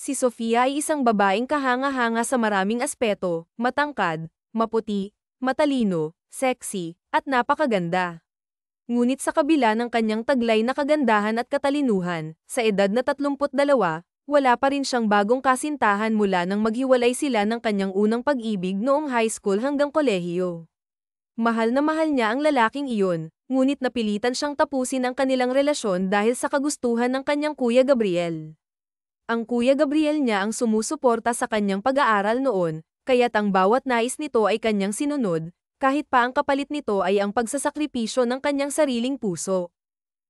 Si Sofia ay isang babaeng kahanga-hanga sa maraming aspeto, matangkad, maputi, matalino, sexy, at napakaganda. Ngunit sa kabila ng kanyang taglay na kagandahan at katalinuhan, sa edad na 32, wala pa rin siyang bagong kasintahan mula nang maghiwalay sila ng kanyang unang pag-ibig noong high school hanggang kolehiyo. Mahal na mahal niya ang lalaking iyon, ngunit napilitan siyang tapusin ang kanilang relasyon dahil sa kagustuhan ng kanyang Kuya Gabriel. Ang Kuya Gabriel niya ang sumusuporta sa kanyang pag-aaral noon, kaya't ang bawat nais nito ay kanyang sinunod, kahit pa ang kapalit nito ay ang pagsasakripisyo ng kanyang sariling puso.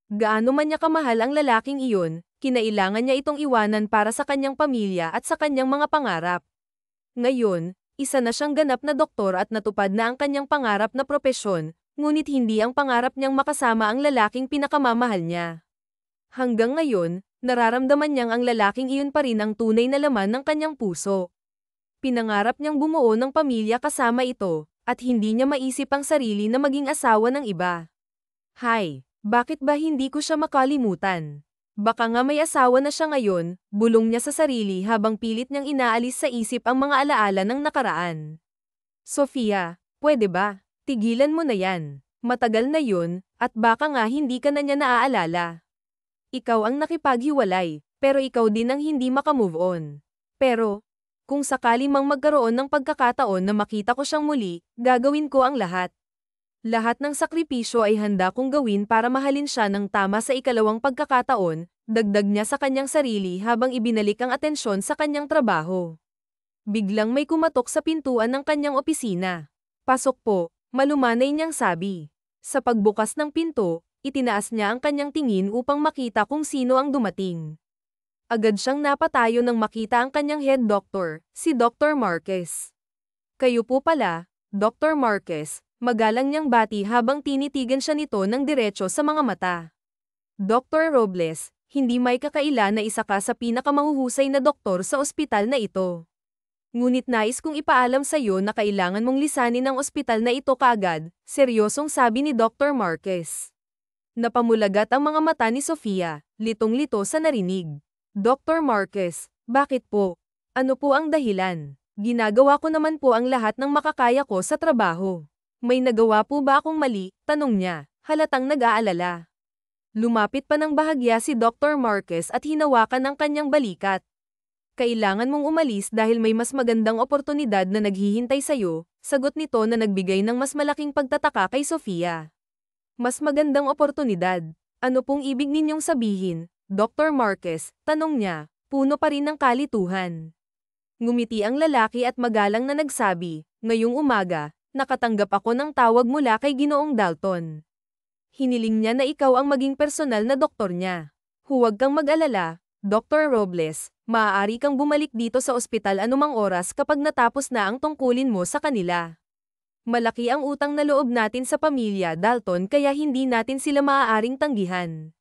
Gaano man niya kamahal ang lalaking iyon, kinailangan niya itong iwanan para sa kanyang pamilya at sa kanyang mga pangarap. Ngayon, isa na siyang ganap na doktor at natupad na ang kanyang pangarap na propesyon, ngunit hindi ang pangarap niyang makasama ang lalaking pinakamamahal niya. Hanggang ngayon, nararamdaman niyang ang lalaking iyon pa rin ang tunay na laman ng kanyang puso. Pinangarap niyang bumuo ng pamilya kasama ito, at hindi niya maisip ang sarili na maging asawa ng iba. Hay, bakit ba hindi ko siya makalimutan? Baka nga may asawa na siya ngayon, bulong niya sa sarili habang pilit niyang inaalis sa isip ang mga alaala ng nakaraan. Sofia, pwede ba? Tigilan mo na yan. Matagal na yun, at baka nga hindi ka na niya naaalala. Ikaw ang nakipaghiwalay, pero ikaw din ang hindi makamove on. Pero, kung sakali mang magkaroon ng pagkakataon na makita ko siyang muli, gagawin ko ang lahat. Lahat ng sakripisyo ay handa kong gawin para mahalin siya ng tama sa ikalawang pagkakataon, dagdag niya sa kanyang sarili habang ibinalik ang atensyon sa kanyang trabaho. Biglang may kumatok sa pintuan ng kanyang opisina. Pasok po, malumanay niyang sabi. Sa pagbukas ng pinto, itinaas niya ang kanyang tingin upang makita kung sino ang dumating. Agad siyang napatayo nang makita ang kanyang head doctor, si Dr. Marquez. Kayo po pala, Dr. Marquez, magalang niyang bati habang tinitigan siya nito ng diretso sa mga mata. Dr. Robles, hindi may kakaila na isa ka sa pinakamahuhusay na doktor sa ospital na ito. Ngunit nais kong ipaalam sa iyo na kailangan mong lisanin ang ospital na ito kaagad, seryosong sabi ni Dr. Marquez. Napamulagat ang mga mata ni Sofia, litong-lito sa narinig. Dr. Marquez, bakit po? Ano po ang dahilan? Ginagawa ko naman po ang lahat ng makakaya ko sa trabaho. May nagawa po ba akong mali? Tanong niya, halatang nag-aalala. Lumapit pa ng bahagya si Dr. Marquez at hinawakan ang kanyang balikat. Kailangan mong umalis dahil may mas magandang oportunidad na naghihintay sa'yo, sagot nito na nagbigay ng mas malaking pagtataka kay Sofia. Mas magandang oportunidad. Ano pong ibig ninyong sabihin, Dr. Marquez? Tanong niya, puno pa rin ng kalituhan. Ngumiti ang lalaki at magalang na nagsabi, ngayong umaga, nakatanggap ako ng tawag mula kay Ginoong Dalton. Hiniling niya na ikaw ang maging personal na doktor niya. Huwag kang mag-alala, Dr. Robles, maaari kang bumalik dito sa ospital anumang oras kapag natapos na ang tungkulin mo sa kanila. Malaki ang utang na loob natin sa pamilya Dalton kaya hindi natin sila maaaring tanggihan.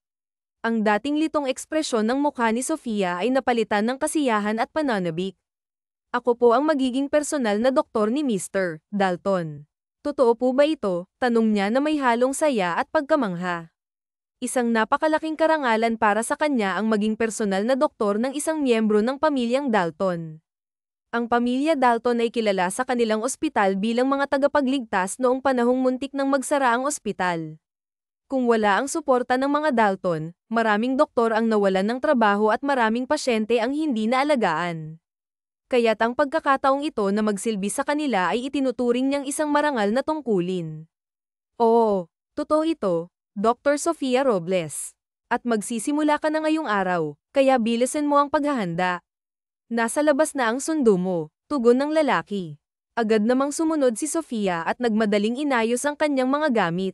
Ang dating litong ekspresyon ng mukha ni Sofia ay napalitan ng kasiyahan at pananabik. Ako po ang magiging personal na doktor ni Mr. Dalton. Totoo po ba ito? Tanong niya na may halong saya at pagkamangha. Isang napakalaking karangalan para sa kanya ang maging personal na doktor ng isang miyembro ng pamilyang Dalton. Ang pamilya Dalton ay kilala sa kanilang ospital bilang mga tagapagligtas noong panahong muntik nang magsara ang ospital. Kung wala ang suporta ng mga Dalton, maraming doktor ang nawalan ng trabaho at maraming pasyente ang hindi naalagaan. Kaya't ang pagkakataong ito na magsilbi sa kanila ay itinuturing niyang isang marangal na tungkulin. Oo, totoo ito, Dr. Sofia Robles. At magsisimula ka na ngayong araw, kaya bilisan mo ang paghahanda. Nasa labas na ang sundo mo, tugon ng lalaki. Agad namang sumunod si Sofia at nagmadaling inayos ang kanyang mga gamit.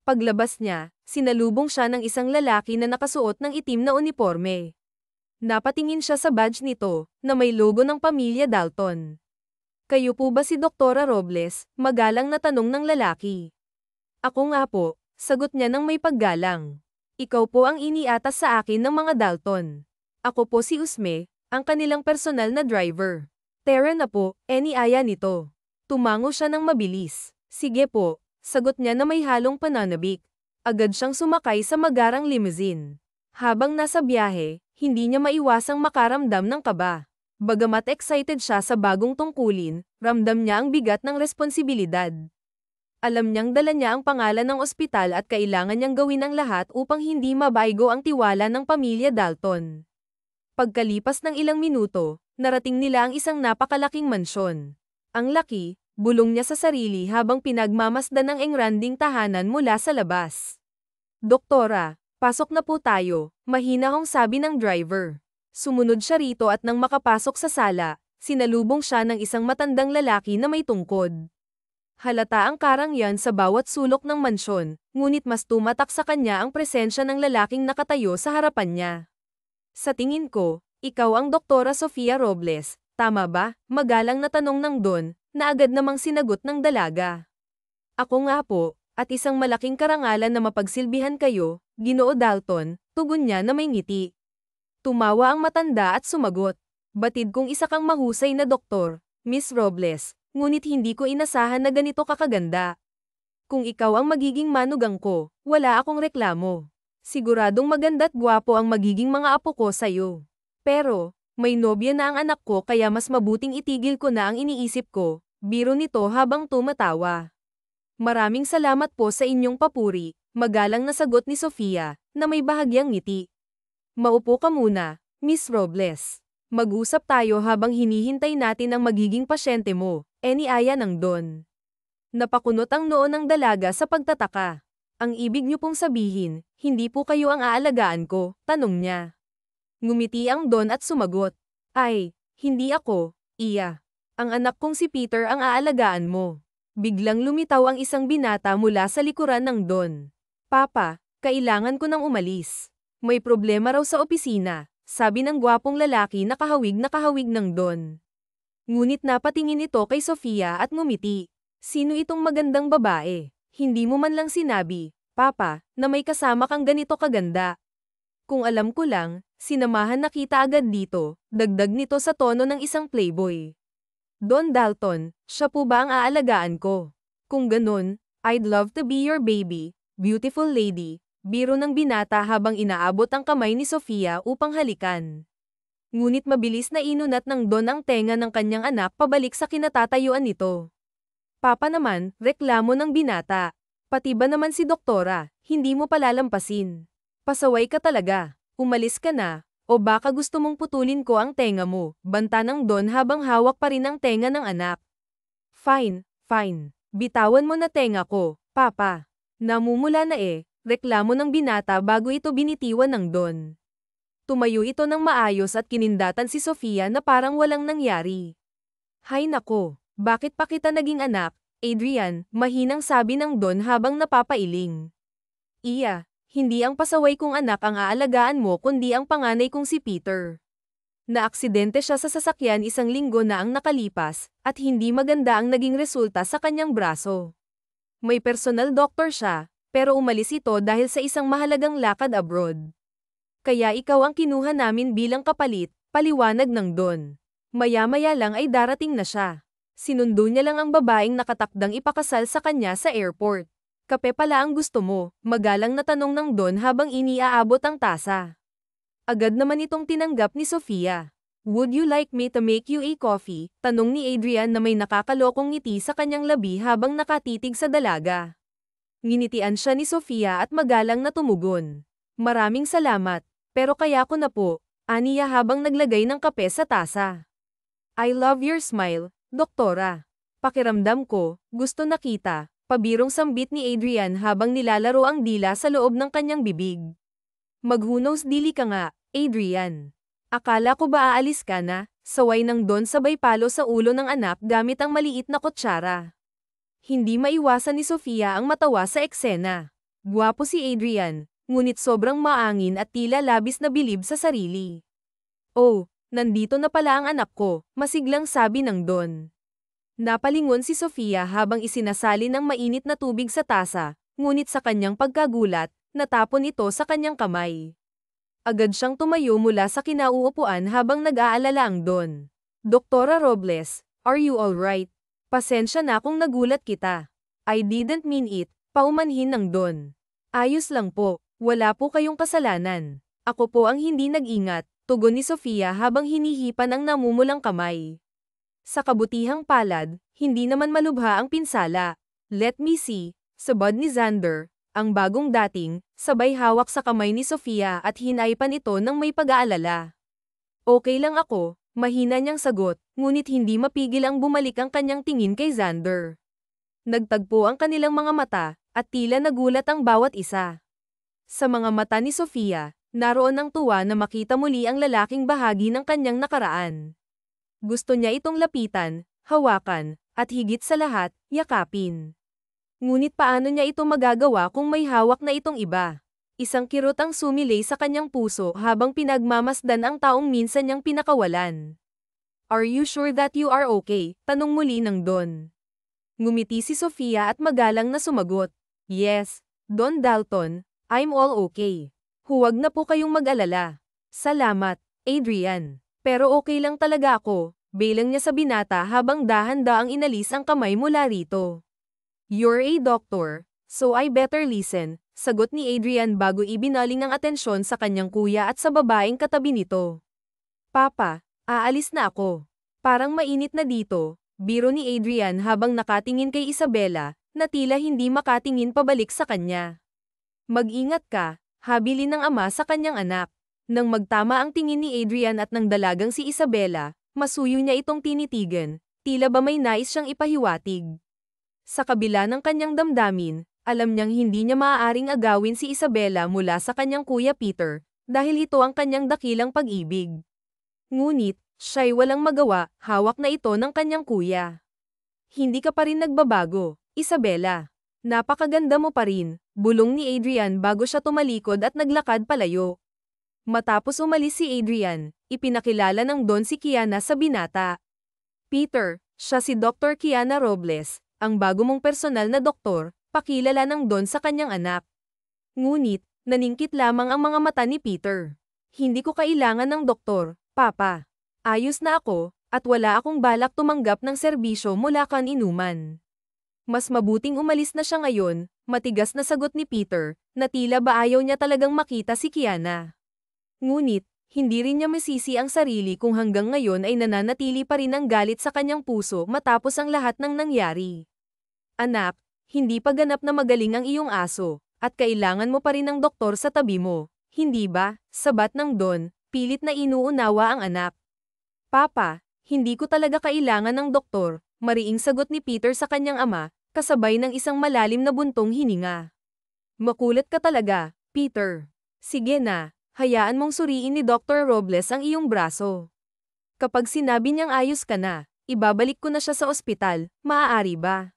Paglabas niya, sinalubong siya ng isang lalaki na nakasuot ng itim na uniforme. Napatingin siya sa badge nito, na may logo ng pamilya Dalton. Kayo po ba si Doktora Robles? Magalang na tanong ng lalaki. Ako nga po, sagot niya ng may paggalang. Ikaw po ang iniatas sa akin ng mga Dalton. Ako po si Usme, ang kanilang personal na driver. Tara na po, iniaya nito. Tumango siya ng mabilis. Sige po, sagot niya na may halong pananabik. Agad siyang sumakay sa magarang limousine. Habang nasa biyahe, hindi niya maiwasang makaramdam ng kaba. Bagamat excited siya sa bagong tungkulin, ramdam niya ang bigat ng responsibilidad. Alam niyang dala niya ang pangalan ng ospital at kailangan niyang gawin ang lahat upang hindi mabaigo ang tiwala ng pamilya Dalton. Pagkalipas ng ilang minuto, narating nila ang isang napakalaking mansyon. Ang laki, bulong niya sa sarili habang pinagmamasdan ng engranding tahanan mula sa labas. Doktora, pasok na po tayo, mahina hong sabi ng driver. Sumunod siya rito at nang makapasok sa sala, sinalubong siya ng isang matandang lalaki na may tungkod. Halata ang karangyan sa bawat sulok ng mansyon, ngunit mas tumatak sa kanya ang presensya ng lalaking nakatayo sa harapan niya. Sa tingin ko, ikaw ang Doktora Sofia Robles, tama ba? Magalang na tanong ng Don, na agad namang sinagot ng dalaga. Ako nga po, at isang malaking karangalan na mapagsilbihan kayo, Ginoo Dalton, tugon niya na may ngiti. Tumawa ang matanda at sumagot. Batid kong isa kang mahusay na doktor, Miss Robles, ngunit hindi ko inasahan na ganito kakaganda. Kung ikaw ang magiging manugang ko, wala akong reklamo. Siguradong maganda't gwapo ang magiging mga apo ko sa'yo. Pero, may nobya na ang anak ko kaya mas mabuting itigil ko na ang iniisip ko, biro nito habang tumatawa. Maraming salamat po sa inyong papuri, magalang na sagot ni Sofia, na may bahagyang ngiti. Maupo ka muna, Miss Robles. Mag-usap tayo habang hinihintay natin ang magiging pasyente mo, iniaya ng Don. Napakunot ang noo ng dalaga sa pagtataka. Ang ibig niyo pong sabihin, hindi po kayo ang aalagaan ko, tanong niya. Ngumiti ang Don at sumagot. Ay, hindi ako, iya. Ang anak kong si Peter ang aalagaan mo. Biglang lumitaw ang isang binata mula sa likuran ng Don. Papa, kailangan ko nang umalis. May problema raw sa opisina, sabi ng gwapong lalaki na kahawig ng Don. Ngunit napatingin ito kay Sofia at ngumiti. Sino itong magandang babae? Hindi mo man lang sinabi, Papa, na may kasama kang ganito kaganda. Kung alam ko lang, sinamahan na kita agad dito, dagdag nito sa tono ng isang playboy. Don Dalton, siya po ba ang aalagaan ko? Kung ganun, I'd love to be your baby, beautiful lady, biro ng binata habang inaabot ang kamay ni Sofia upang halikan. Ngunit mabilis na inunat ng Don ang tenga ng kanyang anak pabalik sa kinatatayuan nito. Papa naman, reklamo ng binata. Pati ba naman si Doktora, hindi mo palalampasin. Pasaway ka talaga, umalis ka na, o baka gusto mong putulin ko ang tenga mo, banta ng Don habang hawak pa rin ang tenga ng anak. Fine, fine. Bitawan mo na tenga ko, Papa. Namumula na reklamo ng binata bago ito binitiwan ng Don. Tumayo ito ng maayos at kinindatan si Sofia na parang walang nangyari. Hay nako, bakit pa kita naging anak, Adrian, mahinang sabi ng Don habang napapailing. Iya, hindi ang pasaway kong anak ang aalagaan mo kundi ang panganay kong si Peter. Naaksidente siya sa sasakyan isang linggo na ang nakalipas, at hindi maganda ang naging resulta sa kanyang braso. May personal doctor siya, pero umalis ito dahil sa isang mahalagang lakad abroad. Kaya ikaw ang kinuha namin bilang kapalit, paliwanag ng Don. Maya-maya lang ay darating na siya. Sinundo niya lang ang babaeng nakatakdang ipakasal sa kanya sa airport. Kape pala ang gusto mo, magalang na tanong ng Don habang iniaabot ang tasa. Agad naman itong tinanggap ni Sofia. Would you like me to make you a coffee? Tanong ni Adrian na may nakakalokong ngiti sa kanyang labi habang nakatitig sa dalaga. Nginitian siya ni Sofia at magalang na tumugon. Maraming salamat, pero kaya ko na po, aniya habang naglagay ng kape sa tasa. I love your smile, Doktora. Pakiramdam ko, gusto na kita, pabirong sambit ni Adrian habang nilalaro ang dila sa loob ng kanyang bibig. Maghunos dili ka nga, Adrian. Akala ko ba aalis ka na? Saway ng Don sabay palo sa ulo ng anak gamit ang maliit na kutsara. Hindi maiwasan ni Sofia ang matawa sa eksena. Gwapo si Adrian, ngunit sobrang maangin at tila labis na bilib sa sarili. Oh, nandito na pala ang anak ko, masiglang sabi ng Don. Napalingon si Sofia habang isinasali ng mainit na tubig sa tasa, ngunit sa kanyang pagkagulat, natapon ito sa kanyang kamay. Agad siyang tumayo mula sa kinauupuan habang nag-aalala ang Don. Doktora Robles, are you alright? Pasensya na kung nagulat kita. I didn't mean it, paumanhin ng Don. Ayos lang po, wala po kayong kasalanan. Ako po ang hindi nag-ingat, tugon ni Sofia habang hinihipan ang namumulang kamay. Sa kabutihang palad, hindi naman malubha ang pinsala. Let me see, sabad ni Xander, ang bagong dating, sabay hawak sa kamay ni Sofia at hinaypan ito ng may pag-aalala. Okay lang ako, mahina niyang sagot, ngunit hindi mapigil ang bumalik ang kanyang tingin kay Xander. Nagtagpo ang kanilang mga mata, at tila nagulat ang bawat isa. Sa mga mata ni Sofia, naroon ang tuwa na makita muli ang lalaking bahagi ng kanyang nakaraan. Gusto niya itong lapitan, hawakan, at higit sa lahat, yakapin. Ngunit paano niya ito magagawa kung may hawak na itong iba? Isang kirot ang sumilay sa kanyang puso habang pinagmamasdan ang taong minsan niyang pinakawalan. Are you sure that you are okay? Tanong muli ng Don. Ngumiti si Sofia at magalang na sumagot. Yes, Don Dalton, I'm all okay. Huwag na po kayong mag-alala. Salamat, Adrian. Pero okay lang talaga ako, bilang niya sa binata habang dahan-daang inalis ang kamay mula rito. You're a doctor, so I better listen, sagot ni Adrian bago ibinaling ang atensyon sa kanyang kuya at sa babaeng katabi nito. Papa, aalis na ako. Parang mainit na dito, biro ni Adrian habang nakatingin kay Isabela, na tila hindi makatingin pabalik sa kanya. Mag-ingat ka, habilin ng ama sa kanyang anak. Nang magtama ang tingin ni Adrian at ng dalagang si Isabela, masuyo niya itong tinitigan, tila ba may nais siyang ipahiwatig. Sa kabila ng kanyang damdamin, alam niyang hindi niya maaaring agawin si Isabela mula sa kanyang kuya Peter, dahil ito ang kanyang dakilang pag-ibig. Ngunit, siya'y walang magawa, hawak na ito ng kanyang kuya. Hindi ka pa rin nagbabago, Isabela. Napakaganda mo pa rin, bulong ni Adrian bago siya tumalikod at naglakad palayo. Matapos umalis si Adrian, ipinakilala ng Don si Kiana sa binata. Peter, siya si Dr. Kiana Robles, ang bago mong personal na doktor, pakilala ng Don sa kanyang anak. Ngunit, naningkit lamang ang mga mata ni Peter. Hindi ko kailangan ng doktor, Papa. Ayos na ako, at wala akong balak tumanggap ng serbisyo mula kan inuman. Mas mabuting umalis na siya ngayon, matigas na sagot ni Peter, na tila ba ayaw niya talagang makita si Kiana. Ngunit, hindi rin niya masisi ang sarili kung hanggang ngayon ay nananatili pa rin ang galit sa kanyang puso matapos ang lahat ng nangyari. Anak, hindi pa ganap na magaling ang iyong aso, at kailangan mo pa rin ng doktor sa tabi mo, hindi ba? Sabat ng Don, pilit na inuunawa ang anak. Papa, hindi ko talaga kailangan ng doktor, mariing sagot ni Peter sa kanyang ama, kasabay ng isang malalim na buntong hininga. Makulit ka talaga, Peter. Sige na. Hayaan mong suriin ni Dr. Robles ang iyong braso. Kapag sinabi niyang ayos ka na, ibabalik ko na siya sa ospital, maaari ba?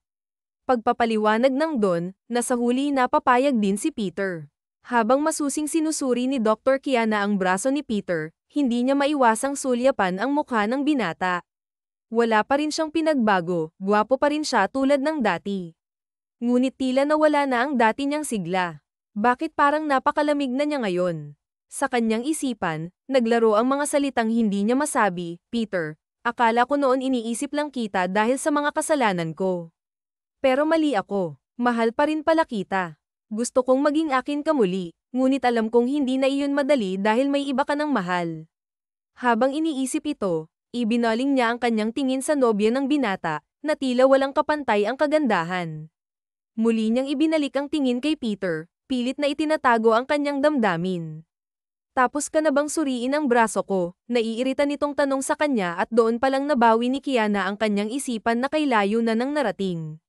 Pagpapaliwanag ng Don, na sa huli napapayag din si Peter. Habang masusing sinusuri ni Dr. Kiana ang braso ni Peter, hindi niya maiwasang sulyapan ang mukha ng binata. Wala pa rin siyang pinagbago, gwapo pa rin siya tulad ng dati. Ngunit tila nawala na ang dati niyang sigla. Bakit parang napakalamig na niya ngayon? Sa kanyang isipan, naglaro ang mga salitang hindi niya masabi, Peter, akala ko noon iniisip lang kita dahil sa mga kasalanan ko. Pero mali ako, mahal pa rin pala kita. Gusto kong maging akin ka muli, ngunit alam kong hindi na iyon madali dahil may iba ka ng mahal. Habang iniisip ito, ibinaling niya ang kanyang tingin sa nobya ng binata, na tila walang kapantay ang kagandahan. Muli niyang ibinalik ang tingin kay Peter, pilit na itinatago ang kanyang damdamin. Tapos ka na bang suriin ang braso ko? Naiirita nitong tanong sa kanya at doon palang nabawi ni Kiana ang kanyang isipan na kay layo na nang narating.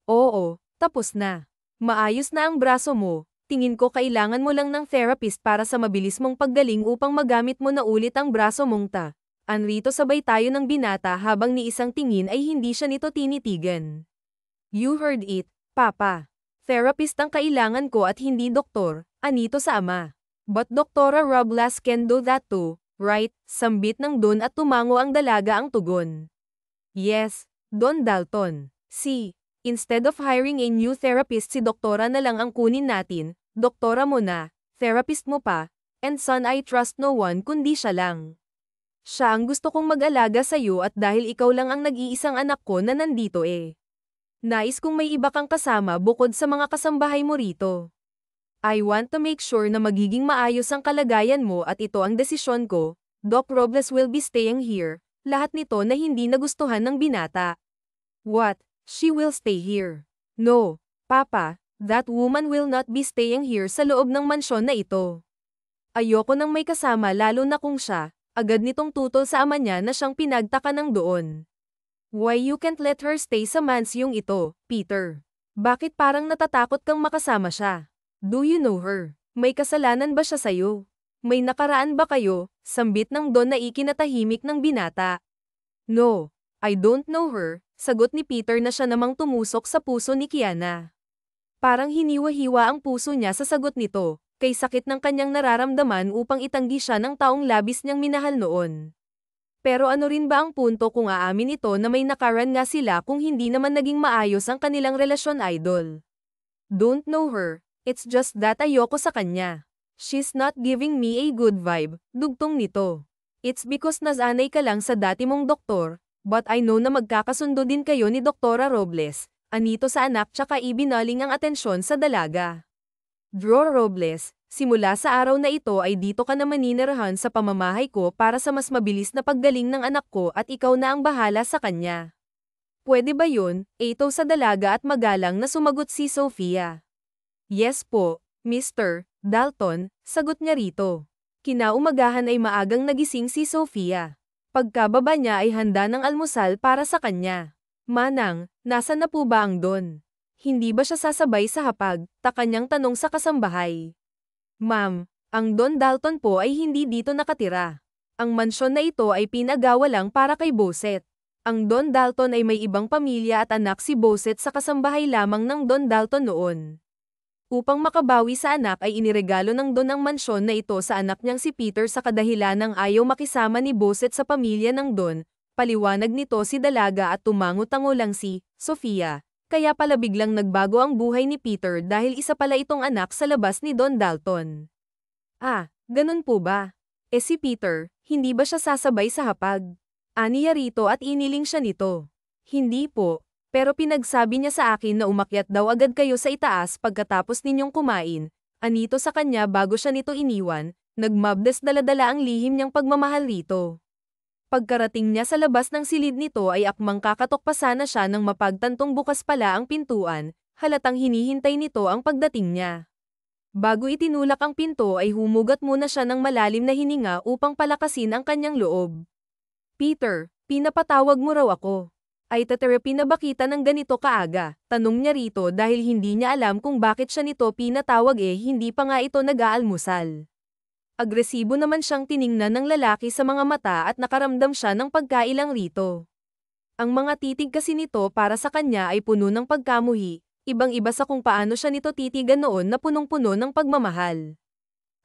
Oo, tapos na. Maayos na ang braso mo, tingin ko kailangan mo lang ng therapist para sa mabilis mong paggaling upang magamit mo na ulit ang braso mong ta. Anrito sabay tayo ng binata habang ni isang tingin ay hindi siya nito tinitigan. You heard it, Papa. Therapist ang kailangan ko at hindi doktor. Anito sa ama. But Dr. Robles can do that too, right? Sambit ng Don at tumango ang dalaga ang tugon. Yes, Don Dalton. See, instead of hiring a new therapist si doktora na lang ang kunin natin, doktora mo na, therapist mo pa, and son I trust no one kundi siya lang. Siya ang gusto kong mag-alaga sa iyo at dahil ikaw lang ang nag-iisang anak ko na nandito eh. Nais kong may iba kang kasama bukod sa mga kasambahay mo rito. I want to make sure na magiging maayos ang kalagayan mo at ito ang desisyon ko. Doc Robles will be staying here. Lahat nito na hindi nagustuhan ng binata. What? She will stay here? No, Papa, that woman will not be staying here sa loob ng mansyon na ito. Ayoko nang may kasama lalo na kung siya, agad nitong tutol sa ama niya na siyang pinagtaka ng doon. Why you can't let her stay sa mansyong ito, Peter? Bakit parang natatakot kang makasama siya? Do you know her? May kasalanan ba siya sa'yo? May nakaraan ba kayo? Sambit ng Don na ikinatahimik ng binata. No, I don't know her, sagot ni Peter na siya namang tumusok sa puso ni Kiana. Parang hiniwa-hiwa ang puso niya sa sagot nito, kay sakit ng kanyang nararamdaman upang itanggi siya ng taong labis niyang minahal noon. Pero ano rin ba ang punto kung aamin ito na may nakaraan nga sila kung hindi naman naging maayos ang kanilang relasyon idol? Don't know her. It's just that ayoko sa kanya. She's not giving me a good vibe, dugtong nito. It's because nasanay ka lang sa dati mong doktor, but I know na magkakasundo din kayo ni Doktora Robles, anito sa anak tsaka ibinaling ang atensyon sa dalaga. Drew Robles, simula sa araw na ito ay dito ka na maninirahan sa pamamahay ko para sa mas mabilis na paggaling ng anak ko at ikaw na ang bahala sa kanya. Pwede ba yun? Ito sa dalaga at magalang na sumagot si Sofia. Yes po, Mr. Dalton, sagot niya rito. Kinaumagahan ay maagang nagising si Sofia. Pagkababa niya ay handa ng almusal para sa kanya. Manang, nasa na po ba ang Don? Hindi ba siya sasabay sa hapag? Taka niyang tanong sa kasambahay. Ma'am, ang Don Dalton po ay hindi dito nakatira. Ang mansyon na ito ay pinagawa lang para kay Boset. Ang Don Dalton ay may ibang pamilya at anak si Boset sa kasambahay lamang ng Don Dalton noon. Upang makabawi sa anak ay iniregalo ng Don ang mansyon na ito sa anak niyang si Peter sa kadahilan ng ayaw makisama ni Boset sa pamilya ng Don. Paliwanag nito si Dalaga at tumango-tango lang si Sofia. Kaya pala biglang nagbago ang buhay ni Peter dahil isa pala itong anak sa labas ni Don Dalton. Ah, ganun po ba? Si Peter, hindi ba siya sasabay sa hapag? Aniya rito at iniling siya nito. Hindi po. Pero pinagsabi niya sa akin na umakyat daw agad kayo sa itaas pagkatapos ninyong kumain, anito sa kanya bago siya nito iniwan, nagmabdes daladala ang lihim niyang pagmamahal rito. Pagkarating niya sa labas ng silid nito ay akmang kakatok pa sana siya nang mapagtantong bukas pala ang pintuan, halatang hinihintay nito ang pagdating niya. Bago itinulak ang pinto ay humugat muna siya ng malalim na hininga upang palakasin ang kanyang loob. Peter, pinapatawag mo raw ako. Ay taterapi na ba kita ng ganito kaaga? Tanong niya rito dahil hindi niya alam kung bakit siya nito pinatawag hindi pa nga ito nag-aalmusal. Agresibo naman siyang tiningnan ng lalaki sa mga mata at nakaramdam siya ng pagkailang rito. Ang mga titig kasi nito para sa kanya ay puno ng pagkamuhi, ibang-iba sa kung paano siya nito titigan noon na punong-puno ng pagmamahal.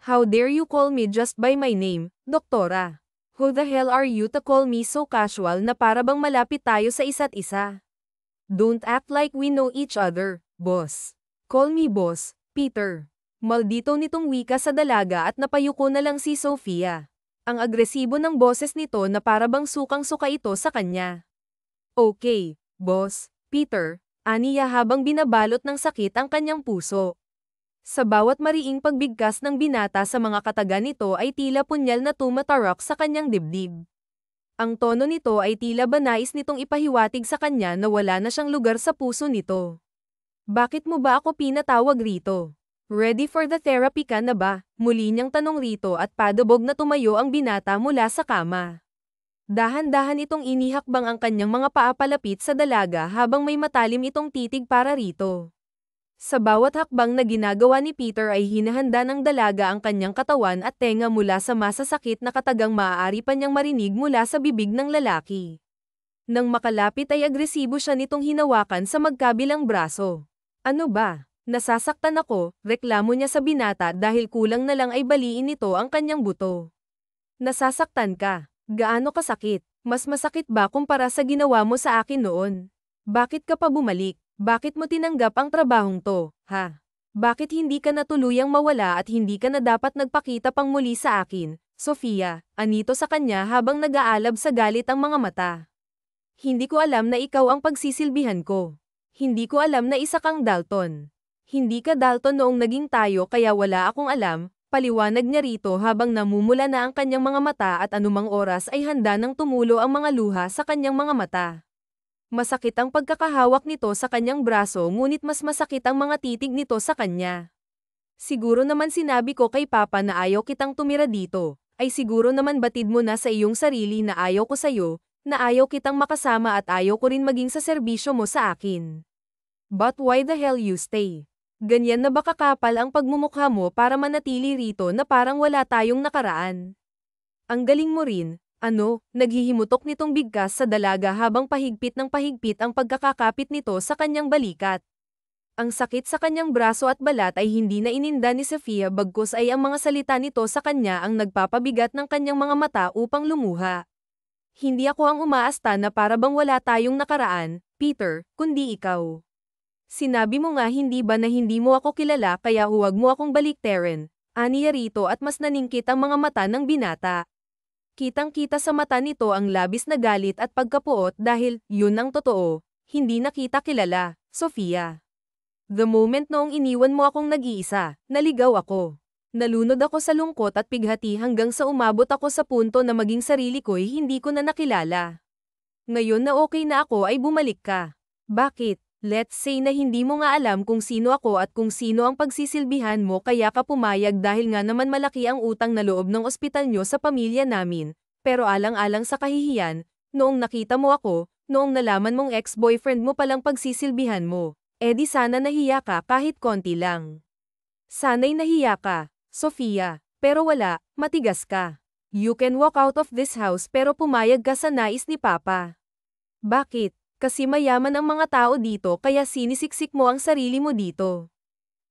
How dare you call me just by my name, Doktora? Who the hell are you to call me so casual na para bang malapit tayo sa isa't isa? Don't act like we know each other, boss. Call me boss, Peter. Maldito nitong wika sa dalaga at napayuko na lang si Sofia. Ang agresibo ng boses nito na para bang sukang-suka ito sa kanya. Okay, boss, Peter, aniya habang binabalot ng sakit ang kanyang puso. Sa bawat mariing pagbigkas ng binata sa mga kataga nito ay tila punyal na tumatarok sa kanyang dibdib. Ang tono nito ay tila ba nais nitong ipahiwatig sa kanya na wala na siyang lugar sa puso nito. Bakit mo ba ako pinatawag rito? Ready for the therapy ka na ba? Muli niyang tanong rito at padabog na tumayo ang binata mula sa kama. Dahan-dahan itong inihakbang ang kanyang mga paa palapit sa dalaga habang may matalim itong titig para rito. Sa bawat hakbang na ginagawa ni Peter ay hinahanda ng dalaga ang kanyang katawan at tenga mula sa masasakit na katagang maaari pa niyang marinig mula sa bibig ng lalaki. Nang makalapit ay agresibo siya nitong hinawakan sa magkabilang braso. Ano ba? Nasasaktan ako, reklamo niya sa binata dahil kulang na lang ay baliin nito ang kanyang buto. Nasasaktan ka? Gaano kasakit? Mas masakit ba kumpara sa ginawa mo sa akin noon? Bakit ka pa bumalik? Bakit mo tinanggap ang trabahong to, ha? Bakit hindi ka na tuluyang mawala at hindi ka na dapat nagpakita pang muli sa akin, Sofia? Anito sa kanya habang nag-aalab sa galit ang mga mata. Hindi ko alam na ikaw ang pagsisilbihan ko. Hindi ko alam na isa kang Dalton. Hindi ka Dalton noong naging tayo kaya wala akong alam, paliwanag niya rito habang namumula na ang kanyang mga mata at anumang oras ay handa nang tumulo ang mga luha sa kanyang mga mata. Masakit ang pagkakahawak nito sa kanyang braso ngunit mas masakit ang mga titig nito sa kanya. Siguro naman sinabi ko kay Papa na ayaw kitang tumira dito, ay siguro naman batid mo na sa iyong sarili na ayaw ko sa'yo, na ayaw kitang makasama at ayaw ko rin maging sa serbisyo mo sa akin. But why the hell you stay? Ganyan na ba kakapal ang pagmumukha mo para manatili rito na parang wala tayong nakaraan? Ang galing mo rin, naghihimutok nitong bigkas sa dalaga habang pahigpit ng pahigpit ang pagkakakapit nito sa kanyang balikat. Ang sakit sa kanyang braso at balat ay hindi na ininda ni Sofia bagkus ay ang mga salita nito sa kanya ang nagpapabigat ng kanyang mga mata upang lumuha. Hindi ako ang umaasta na para bang wala tayong nakaraan, Peter, kundi ikaw. Sinabi mo nga hindi ba na hindi mo ako kilala kaya huwag mo akong baliktarin, aniya rito at mas naningkit ang mga mata ng binata. Kitang-kita sa mata nito ang labis na galit at pagkapuot dahil, yun ang totoo, hindi na kita kilala, Sofia. The moment noong iniwan mo akong nag-iisa, naligaw ako. Nalunod ako sa lungkot at pighati hanggang sa umabot ako sa punto na maging sarili ko'y hindi ko na nakilala. Ngayon na okay na ako ay bumalik ka. Bakit? Let's say na hindi mo nga alam kung sino ako at kung sino ang pagsisilbihan mo kaya ka pumayag dahil nga naman malaki ang utang na loob ng ospital nyo sa pamilya namin, pero alang-alang sa kahihiyan, noong nakita mo ako, noong nalaman mong ex-boyfriend mo palang pagsisilbihan mo, di sana nahiya ka kahit konti lang. Sana'y nahiya ka, Sofia, pero wala, matigas ka. You can walk out of this house pero pumayag ka sa nais ni Papa. Bakit? Kasi mayaman ang mga tao dito kaya sinisiksik mo ang sarili mo dito.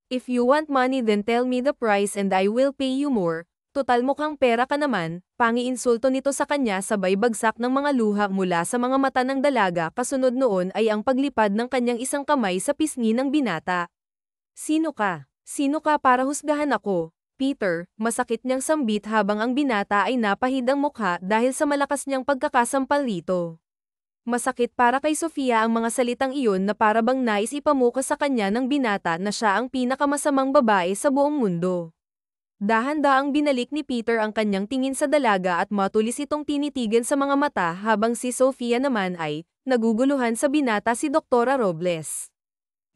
If you want money then tell me the price and I will pay you more. Total mukhang pera ka naman, pangi-insulto nito sa kanya sabay bagsak ng mga luha mula sa mga mata ng dalaga kasunod noon ay ang paglipad ng kanyang isang kamay sa pisngi ng binata. Sino ka? Sino ka para husgahan ako? Peter, masakit niyang sambit habang ang binata ay napahid ang mukha dahil sa malakas niyang pagkakasampal rito. Masakit para kay Sofia ang mga salitang iyon na para bang nais ipamuka sa kanya ng binata na siya ang pinakamasamang babae sa buong mundo. Dahan-daang binalik ni Peter ang kanyang tingin sa dalaga at matulis itong tinitigan sa mga mata habang si Sofia naman ay naguguluhan sa binata si Doktora Robles.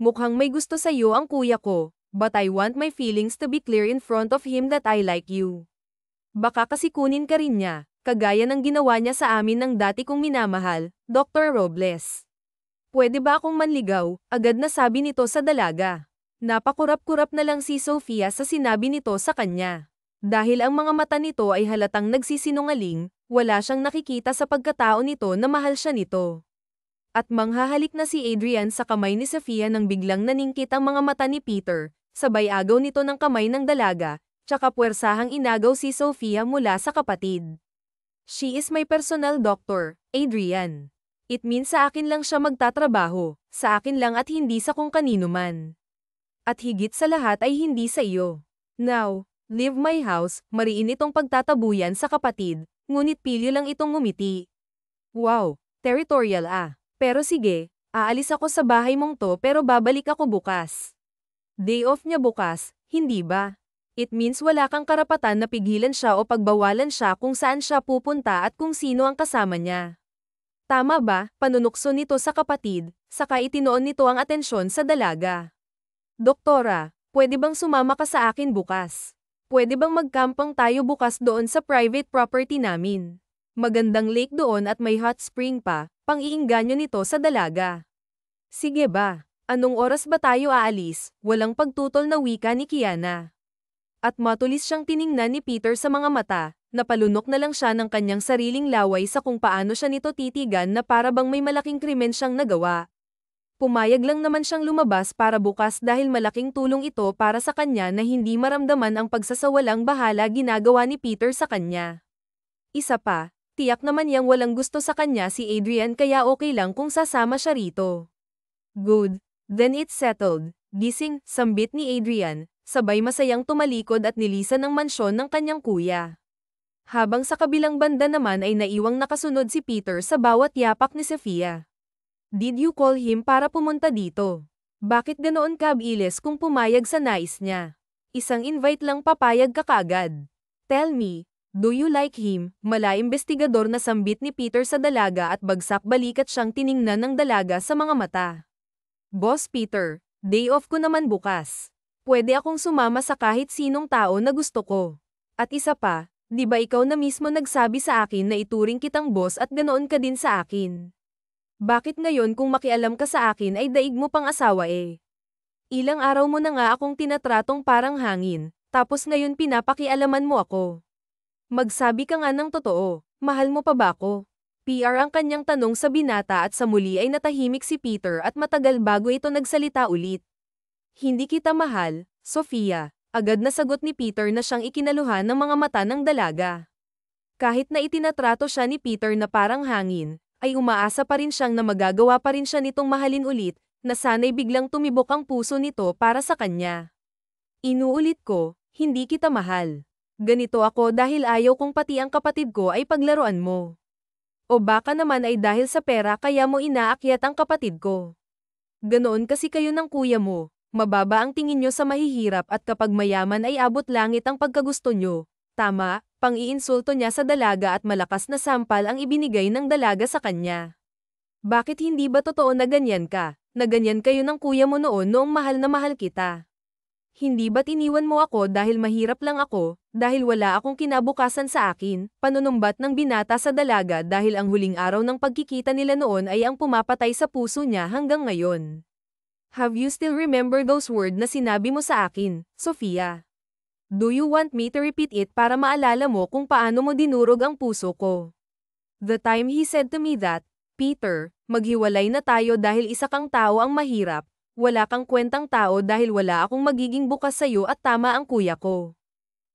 Mukhang may gusto sa iyo ang kuya ko. But I want my feelings to be clear in front of him that I like you. Baka kasi kunin ka rin niya, kagaya ng ginawa niya sa amin ng dati kong minamahal, Dr. Robles. Pwede ba akong manligaw? Agad na sabi nito sa dalaga. Napakurap-kurap na lang si Sofia sa sinabi nito sa kanya. Dahil ang mga mata nito ay halatang nagsisinungaling, wala siyang nakikita sa pagkatao nito na mahal siya nito. At manghahalik na si Adrian sa kamay ni Sofia nang biglang naningkit ang mga mata ni Peter. Sabay agaw nito ng kamay ng dalaga, tsaka puwersahang inagaw si Sofia mula sa kapatid. She is my personal doctor, Adrian. It means sa akin lang siya magtatrabaho, sa akin lang at hindi sa kung kanino man. At higit sa lahat ay hindi sa iyo. Now, leave my house, mariin itong pagtatabuyan sa kapatid, ngunit pilyo lang itong ngumiti. Wow, territorial ah. Pero sige, aalis ako sa bahay mong to pero babalik ako bukas. Day off niya bukas, hindi ba? It means wala kang karapatan na pigilan siya o pagbawalan siya kung saan siya pupunta at kung sino ang kasama niya. Tama ba? Panunukso nito sa kapatid, saka itinoon nito ang atensyon sa dalaga. Doktora, pwede bang sumama ka sa akin bukas? Pwede bang magkampang tayo bukas doon sa private property namin? Magandang lake doon at may hot spring pa, pang-iingganyo nito sa dalaga. Sige ba? Anong oras ba tayo aalis? Walang pagtutol na wika ni Kiana. At matulis siyang tiningnan ni Peter sa mga mata, napalunok na lang siya ng kanyang sariling laway sa kung paano siya nito titigan na para bang may malaking krimen siyang nagawa. Pumayag lang naman siyang lumabas para bukas dahil malaking tulong ito para sa kanya na hindi maramdaman ang pagsasawalang bahala ginagawa ni Peter sa kanya. Isa pa, tiyak naman yang walang gusto sa kanya si Adrian kaya okay lang kung sasama siya rito. Good. Then it's settled. Gising, sambit ni Adrian, sabay masayang tumalikod at nilisan ng mansyon ng kanyang kuya. Habang sa kabilang banda naman ay naiwang nakasunod si Peter sa bawat yapak ni Sofia. Did you call him para pumunta dito? Bakit ganoon kabilis kung pumayag sa nais niya? Isang invite lang papayag ka kaagad. Tell me, do you like him? Mala-imbestigador na sambit ni Peter sa dalaga at bagsak balikat siyang tiningnan ng dalaga sa mga mata. Boss Peter, day off ko naman bukas. Pwede akong sumama sa kahit sinong tao na gusto ko. At isa pa, di ba ikaw na mismo nagsabi sa akin na ituring kitang boss at ganoon ka din sa akin? Bakit ngayon kung makialam ka sa akin ay daig mo pang asawa eh? Ilang araw mo na nga akong tinatratong parang hangin, tapos ngayon pinapakialaman mo ako. Magsabi ka nga ng totoo, mahal mo pa ba ako? PR ang kanyang tanong sa binata at sa muli ay natahimik si Peter at matagal bago ito nagsalita ulit. Hindi kita mahal, Sofia, agad na sagot ni Peter na siyang ikinaluhan ng mga mata ng dalaga. Kahit na itinatrato siya ni Peter na parang hangin, ay umaasa pa rin siyang na magagawa pa rin siya nitong mahalin ulit, na sana'y biglang tumibok ang puso nito para sa kanya. Inuulit ko, hindi kita mahal. Ganito ako dahil ayaw kong pati ang kapatid ko ay paglaruan mo. O baka naman ay dahil sa pera kaya mo inaakyat ang kapatid ko. Ganoon kasi kayo ng kuya mo, mababa ang tingin nyo sa mahihirap at kapag mayaman ay abot langit ang pagkagusto nyo. Tama, pang-iinsulto niya sa dalaga at malakas na sampal ang ibinigay ng dalaga sa kanya. Bakit hindi ba totoo na ganyan ka? Na ganyan kayo ng kuya mo noong mahal na mahal kita? Hindi ba't iniwan mo ako dahil mahirap lang ako, dahil wala akong kinabukasan sa akin? Panunumbat ng binata sa dalaga dahil ang huling araw ng pagkikita nila noon ay ang pumapatay sa puso niya hanggang ngayon. Have you still remember those words na sinabi mo sa akin, Sofia? Do you want me to repeat it para maalala mo kung paano mo dinurog ang puso ko? The time he said to me that, Peter, maghiwalay na tayo dahil isa kang tao ang mahirap, wala kang kwentang tao dahil wala akong magiging bukas sa'yo at tama ang kuya ko.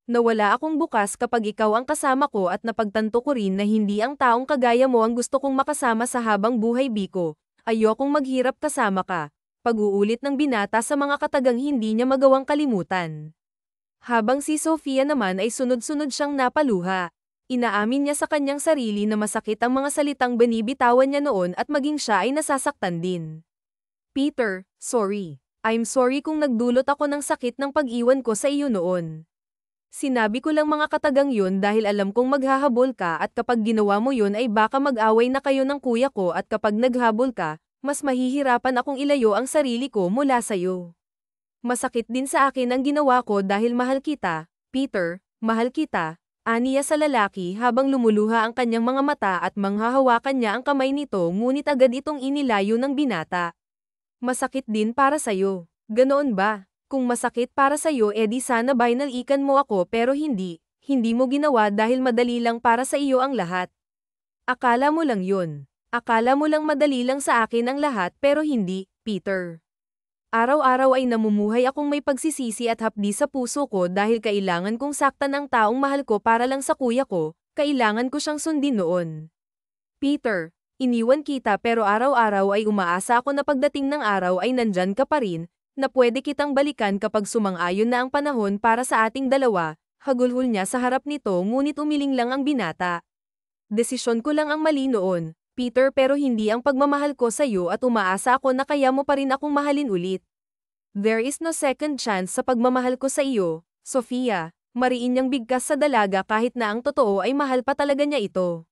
Nawala akong bukas kapag ikaw ang kasama ko at napagtanto ko rin na hindi ang taong kagaya mo ang gusto kong makasama sa habang buhay Biko, ayokong maghirap kasama ka. Pag-uulit ng binata sa mga katagang hindi niya magawang kalimutan. Habang si Sofia naman ay sunod-sunod siyang napaluha. Inaamin niya sa kanyang sarili na masakit ang mga salitang binibitawan niya noon at maging siya ay nasasaktan din. Peter, sorry. I'm sorry kung nagdulot ako ng sakit ng pag-iwan ko sa iyo noon. Sinabi ko lang mga katagang yun dahil alam kong maghahabol ka at kapag ginawa mo yun ay baka mag-away na kayo ng kuya ko at kapag naghabol ka, mas mahihirapan akong ilayo ang sarili ko mula sa'yo. Masakit din sa akin ang ginawa ko dahil mahal kita, Peter, mahal kita, aniya sa lalaki habang lumuluha ang kanyang mga mata at manghahawakan niya ang kamay nito ngunit agad itong inilayo ng binata. Masakit din para sa'yo. Ganoon ba? Kung masakit para sa'yo edi sana binalikan mo ako pero hindi mo ginawa dahil madali lang para sa iyo ang lahat. Akala mo lang yun. Akala mo lang madali lang sa akin ang lahat pero hindi, Peter. Araw-araw ay namumuhay akong may pagsisisi at hapdi sa puso ko dahil kailangan kong saktan ang taong mahal ko para lang sa kuya ko, kailangan ko siyang sundin noon. Peter, iniwan kita pero araw-araw ay umaasa ako na pagdating ng araw ay nandyan ka pa rin, na pwede kitang balikan kapag sumang-ayon na ang panahon para sa ating dalawa, hagulhol niya sa harap nito ngunit umiling lang ang binata. Desisyon ko lang ang mali noon, Peter pero hindi ang pagmamahal ko sa iyo at umaasa ako na kaya mo pa rin akong mahalin ulit. There is no second chance sa pagmamahal ko sa iyo, Sofia, mariin niyang bigkas sa dalaga kahit na ang totoo ay mahal pa talaga niya ito.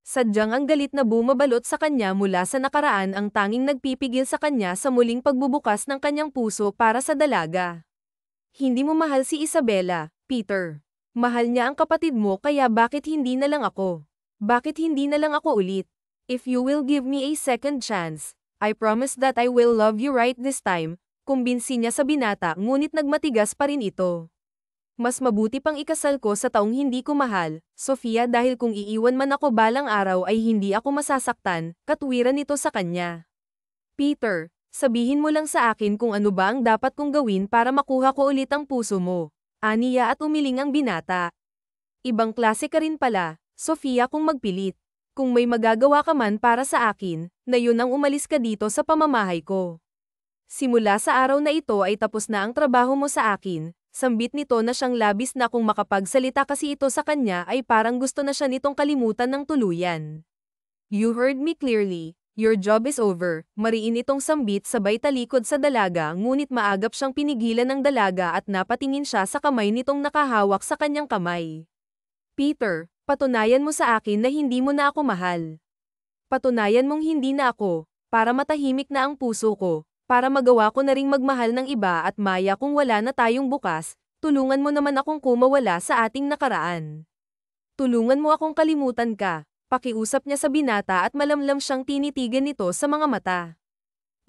Sadyang ang galit na bumabalot sa kanya mula sa nakaraan ang tanging nagpipigil sa kanya sa muling pagbubukas ng kanyang puso para sa dalaga. Hindi mo mahal si Isabela, Peter. Mahal niya ang kapatid mo kaya bakit hindi na lang ako? Bakit hindi na lang ako ulit? If you will give me a second chance, I promise that I will love you right this time, kumbinsi niya sa binata ngunit nagmatigas pa rin ito. Mas mabuti pang ikasal ko sa taong hindi ko mahal, Sofia dahil kung iiwan man ako balang araw ay hindi ako masasaktan, katwiran nito sa kanya. Peter, sabihin mo lang sa akin kung ano ba ang dapat kong gawin para makuha ko ulit ang puso mo, aniya at umiling ang binata. Ibang klase ka rin pala, Sofia kung magpilit. Kung may magagawa ka man para sa akin, na yun ang umalis ka dito sa pamamahay ko. Simula sa araw na ito ay tapos na ang trabaho mo sa akin, sambit nito na siyang labis na kung makapagsalita kasi ito sa kanya ay parang gusto na siya nitong kalimutan ng tuluyan. You heard me clearly, Your job is over. Mariin itong sambit sabay talikod sa dalaga ngunit maagap siyang pinigilan ng dalaga at napatingin siya sa kamay nitong nakahawak sa kanyang kamay. Peter, patunayan mo sa akin na hindi mo na ako mahal. Patunayan mong hindi na ako, para matahimik na ang puso ko, para magawa ko na ring magmahal ng iba at maya kung wala na tayong bukas, tulungan mo naman akong kumawala sa ating nakaraan. Tulungan mo akong kalimutan ka. Pakiusap niya sa binata at malamlam siyang tinitigan nito sa mga mata.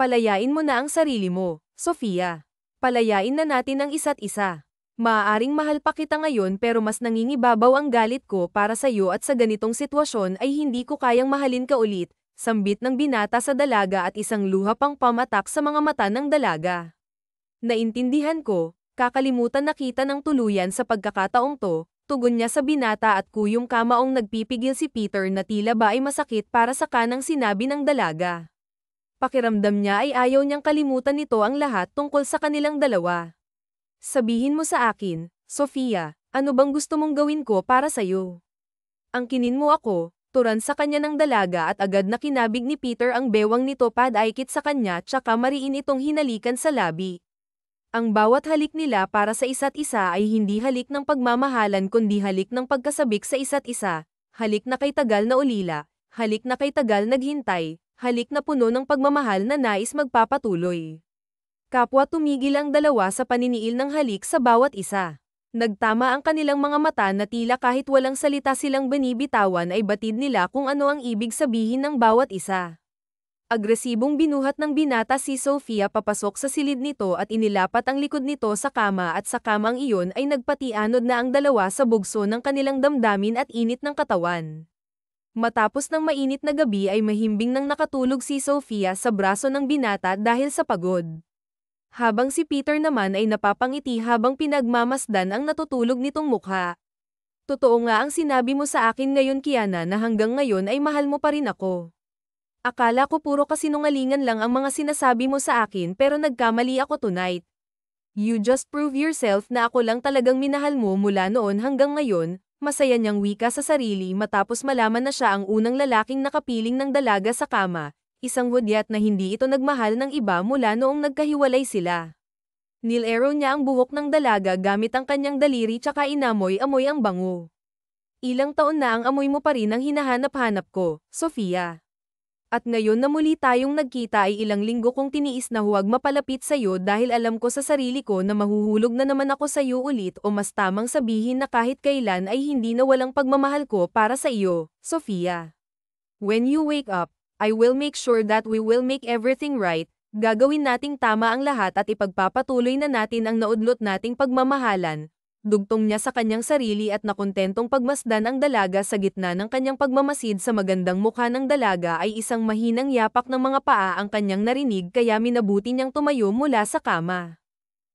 Palayain mo na ang sarili mo, Sofia. Palayain na natin ang isa't isa. Maaaring mahal pa kita ngayon pero mas nangingibabaw ang galit ko para sa iyo at sa ganitong sitwasyon ay hindi ko kayang mahalin ka ulit, sambit ng binata sa dalaga at isang luha pang pamatak sa mga mata ng dalaga. Naintindihan ko, kakalimutan na kita ng tuluyan sa pagkakataong to. Tugon niya sa binata at kuyong kamaong nagpipigil si Peter na tila ba ay masakit para sa kanang sinabi ng dalaga. Pakiramdam niya ay ayaw niyang kalimutan nito ang lahat tungkol sa kanilang dalawa. Sabihin mo sa akin, Sofia, ano bang gusto mong gawin ko para sa'yo? Angkinin mo ako, turan sa kanya ng dalaga at agad na kinabig ni Peter ang bewang nito padaikit sa kanya tsaka mariin itong hinalikan sa labi. Ang bawat halik nila para sa isa't isa ay hindi halik ng pagmamahalan kundi halik ng pagkasabik sa isa't isa, halik na kay tagal na ulila, halik na kay tagal naghintay, halik na puno ng pagmamahal na nais magpapatuloy. Kapwa tumigil ang dalawa sa paniniil ng halik sa bawat isa. Nagtama ang kanilang mga mata na tila kahit walang salita silang binibitawan ay batid nila kung ano ang ibig sabihin ng bawat isa. Agresibong binuhat ng binata si Sofia papasok sa silid nito at inilapat ang likod nito sa kama at sa kamang iyon ay nagpatianod na ang dalawa sa bugso ng kanilang damdamin at init ng katawan. Matapos ng mainit na gabi ay mahimbing nang nakatulog si Sofia sa braso ng binata dahil sa pagod. Habang si Peter naman ay napapangiti habang pinagmamasdan ang natutulog nitong mukha. Totoo nga ang sinabi mo sa akin ngayon Kiana na hanggang ngayon ay mahal mo pa rin ako. Akala ko puro kasinungalingan lang ang mga sinasabi mo sa akin pero nagkamali ako tonight. You just prove yourself na ako lang talagang minahal mo mula noon hanggang ngayon, masaya niyang wika sa sarili matapos malaman na siya ang unang lalaking nakapiling ng dalaga sa kama, isang hudyat na hindi ito nagmahal ng iba mula noong nagkahiwalay sila. Nilero niya ang buhok ng dalaga gamit ang kanyang daliri tsaka inamoy-amoy ang bango. Ilang taon na ang amoy mo pa rin ang hinahanap-hanap ko, Sofia. At ngayon na muli tayong nagkita ay ilang linggo kong tiniis na huwag mapalapit sa'yo dahil alam ko sa sarili ko na mahuhulog na naman ako sa'yo ulit o mas tamang sabihin na kahit kailan ay hindi na walang pagmamahal ko para sa iyo, Sofia. When you wake up, I will make sure that we will make everything right, gagawin nating tama ang lahat at ipagpapatuloy na natin ang naudlot nating pagmamahalan. Dugtong niya sa kanyang sarili at nakontentong pagmasdan ang dalaga sa gitna ng kanyang pagmamasid sa magandang mukha ng dalaga ay isang mahinang yapak ng mga paa ang kanyang narinig kaya minabuti niyang tumayo mula sa kama.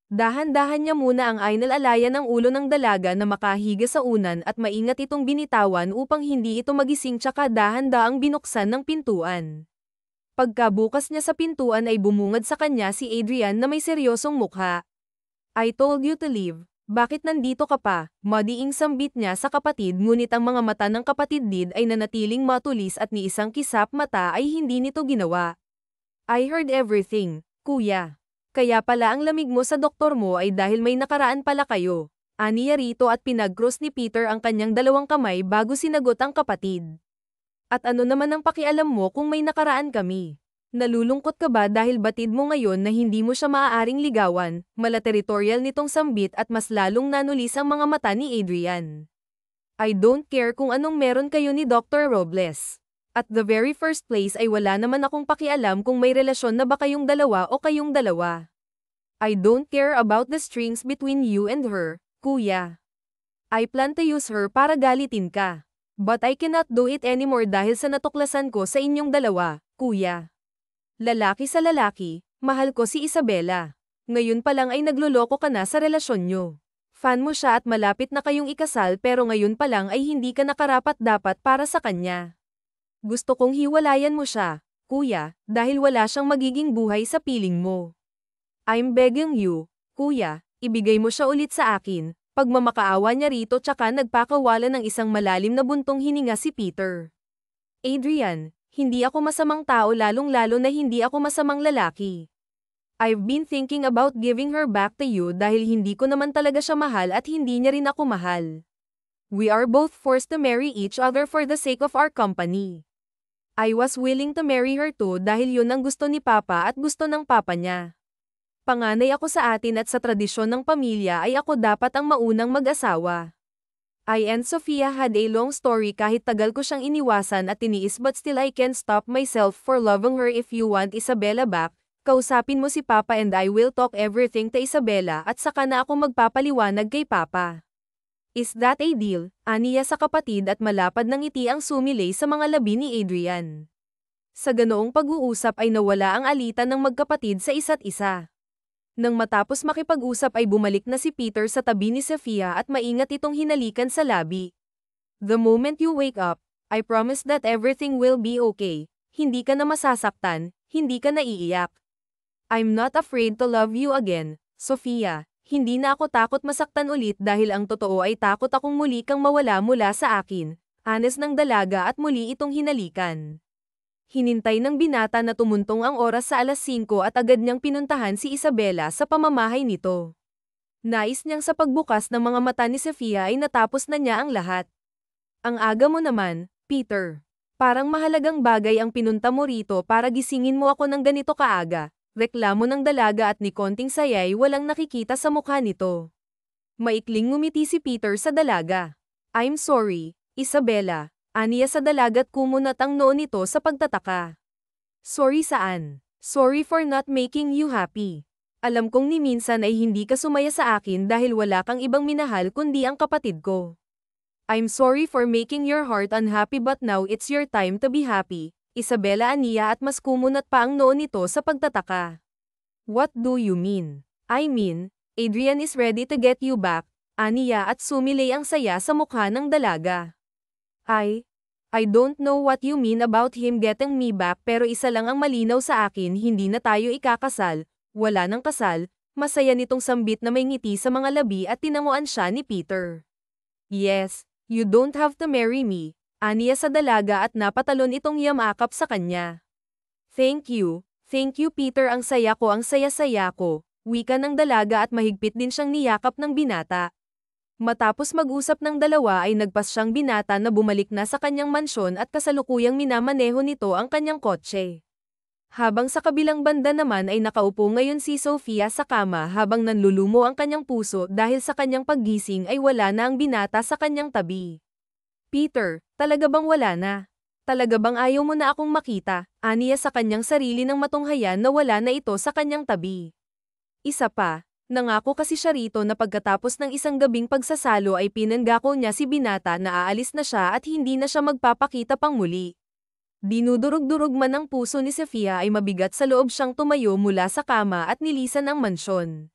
Dahan-dahan niya muna ang inalalayan ng ulo ng dalaga na makahiga sa unan at maingat itong binitawan upang hindi ito magising tsaka dahan-daang binuksan ng pintuan. Pagkabukas niya sa pintuan ay bumungad sa kanya si Adrian na may seryosong mukha. I told you to leave. Bakit nandito ka pa? Madiing sambit niya sa kapatid ngunit ang mga mata ng kapatid Did ay nanatiling matulis at ni isang kisap mata ay hindi nito ginawa. I heard everything, kuya. Kaya pala ang lamig mo sa doktor mo ay dahil may nakaraan pala kayo. Aniya rito at pinag-cross ni Peter ang kanyang dalawang kamay bago sinagot ang kapatid. At ano naman ang pakialam mo kung may nakaraan kami? Nalulungkot ka ba dahil batid mo ngayon na hindi mo siya maaaring ligawan, mala-territorial nitong sambit at mas lalong nanulis ang mga mata ni Adrian. I don't care kung anong meron kayo ni Dr. Robles. At the very first place ay wala naman akong pakialam kung may relasyon na ba kayong dalawa o kayong dalawa. I don't care about the strings between you and her, kuya. I plan to use her para galitin ka. But I cannot do it anymore dahil sa natuklasan ko sa inyong dalawa, kuya. Lalaki sa lalaki, mahal ko si Isabela. Ngayon pa lang ay nagluloko ka na sa relasyon nyo. Fan mo siya at malapit na kayong ikasal pero ngayon pa lang ay hindi ka nakarapat-dapat para sa kanya. Gusto kong hiwalayan mo siya, kuya, dahil wala siyang magiging buhay sa piling mo. I'm begging you, kuya, ibigay mo siya ulit sa akin. Pagmamakaawa niya rito tsaka nagpakawala ng isang malalim na buntong hininga si Peter. Adrian, Hindi ako masamang tao lalong-lalo na hindi ako masamang lalaki. I've been thinking about giving her back to you dahil hindi ko naman talaga siya mahal at hindi niya rin ako mahal. We are both forced to marry each other for the sake of our company. I was willing to marry her too dahil yun ang gusto ni Papa at gusto ng Papa niya. Panganay ako sa atin at sa tradisyon ng pamilya ay ako dapat ang maunang mag-asawa. I and Sophia had a long story kahit tagal ko siyang iniwasan at tiniis but still I can't stop myself for loving her. If you want Isabella back, kausapin mo si Papa and I will talk everything to Isabella at saka na ako magpapaliwanag kay Papa. Is that a deal? Aniya sa kapatid at malapad ng ngiti ang sumilay sa mga labi ni Adrian. Sa ganoong pag-uusap ay nawala ang alitan ng magkapatid sa isa't isa. Nang matapos makipag-usap ay bumalik na si Peter sa tabi ni Sophia at maingat itong hinalikan sa labi. The moment you wake up, I promise that everything will be okay. Hindi ka na masasaktan, hindi ka na iiyak. I'm not afraid to love you again, Sophia. Hindi na ako takot masaktan ulit dahil ang totoo ay takot akong muli kang mawala mula sa akin. Anes ng dalaga at muli itong hinalikan. Hinintay ng binata na tumuntong ang oras sa 5:00 at agad niyang pinuntahan si Isabella sa pamamahay nito. Nais niyang sa pagbukas ng mga mata ni Sophia ay natapos na niya ang lahat. Ang aga mo naman, Peter. Parang mahalagang bagay ang pinunta mo rito para gisingin mo ako ng ganito kaaga. Reklamo ng dalaga at ni konting sayay walang nakikita sa mukha nito. Maikling ngumiti si Peter sa dalaga. I'm sorry, Isabella. Aniya sa dalagat kumunat ang noo nito sa pagtataka. Sorry saan? Sorry for not making you happy. Alam kong ni minsan ay hindi ka sumaya sa akin dahil wala kang ibang minahal kundi ang kapatid ko. I'm sorry for making your heart unhappy but now it's your time to be happy. Isabella aniya at mas kumunat pa ang noo nito sa pagtataka. What do you mean? I mean, Adrian is ready to get you back. Aniya at sumilay ang saya sa mukha ng dalaga. I don't know what you mean about him getting me back pero isa lang ang malinaw sa akin hindi na tayo ikakasal, wala nang kasal, masaya nitong sambit na may ngiti sa mga labi at tinamuan siya ni Peter. Yes, you don't have to marry me, aniya sa dalaga at napatalon itong yamakap sa kanya. Thank you Peter ang saya-saya ko, wika ng dalaga at mahigpit din siyang niyakap ng binata. Matapos mag-usap ng dalawa ay nagpas siyang binata na bumalik na sa kanyang mansyon at kasalukuyang minamaneho nito ang kanyang kotse. Habang sa kabilang banda naman ay nakaupo ngayon si Sophia sa kama habang nanlulumo ang kanyang puso dahil sa kanyang paggising ay wala na ang binata sa kanyang tabi. Peter, talaga bang wala na? Talaga bang ayaw mo na akong makita? Aniya sa kanyang sarili ng matunghayan na wala na ito sa kanyang tabi. Isa pa. Nangako kasi siya rito na pagkatapos ng isang gabing pagsasalo ay pinanggako niya si binata na aalis na siya at hindi na siya magpapakita pang muli. Dinudurog-durog man ang puso ni Sophia ay mabigat sa loob siyang tumayo mula sa kama at nilisan ang mansyon.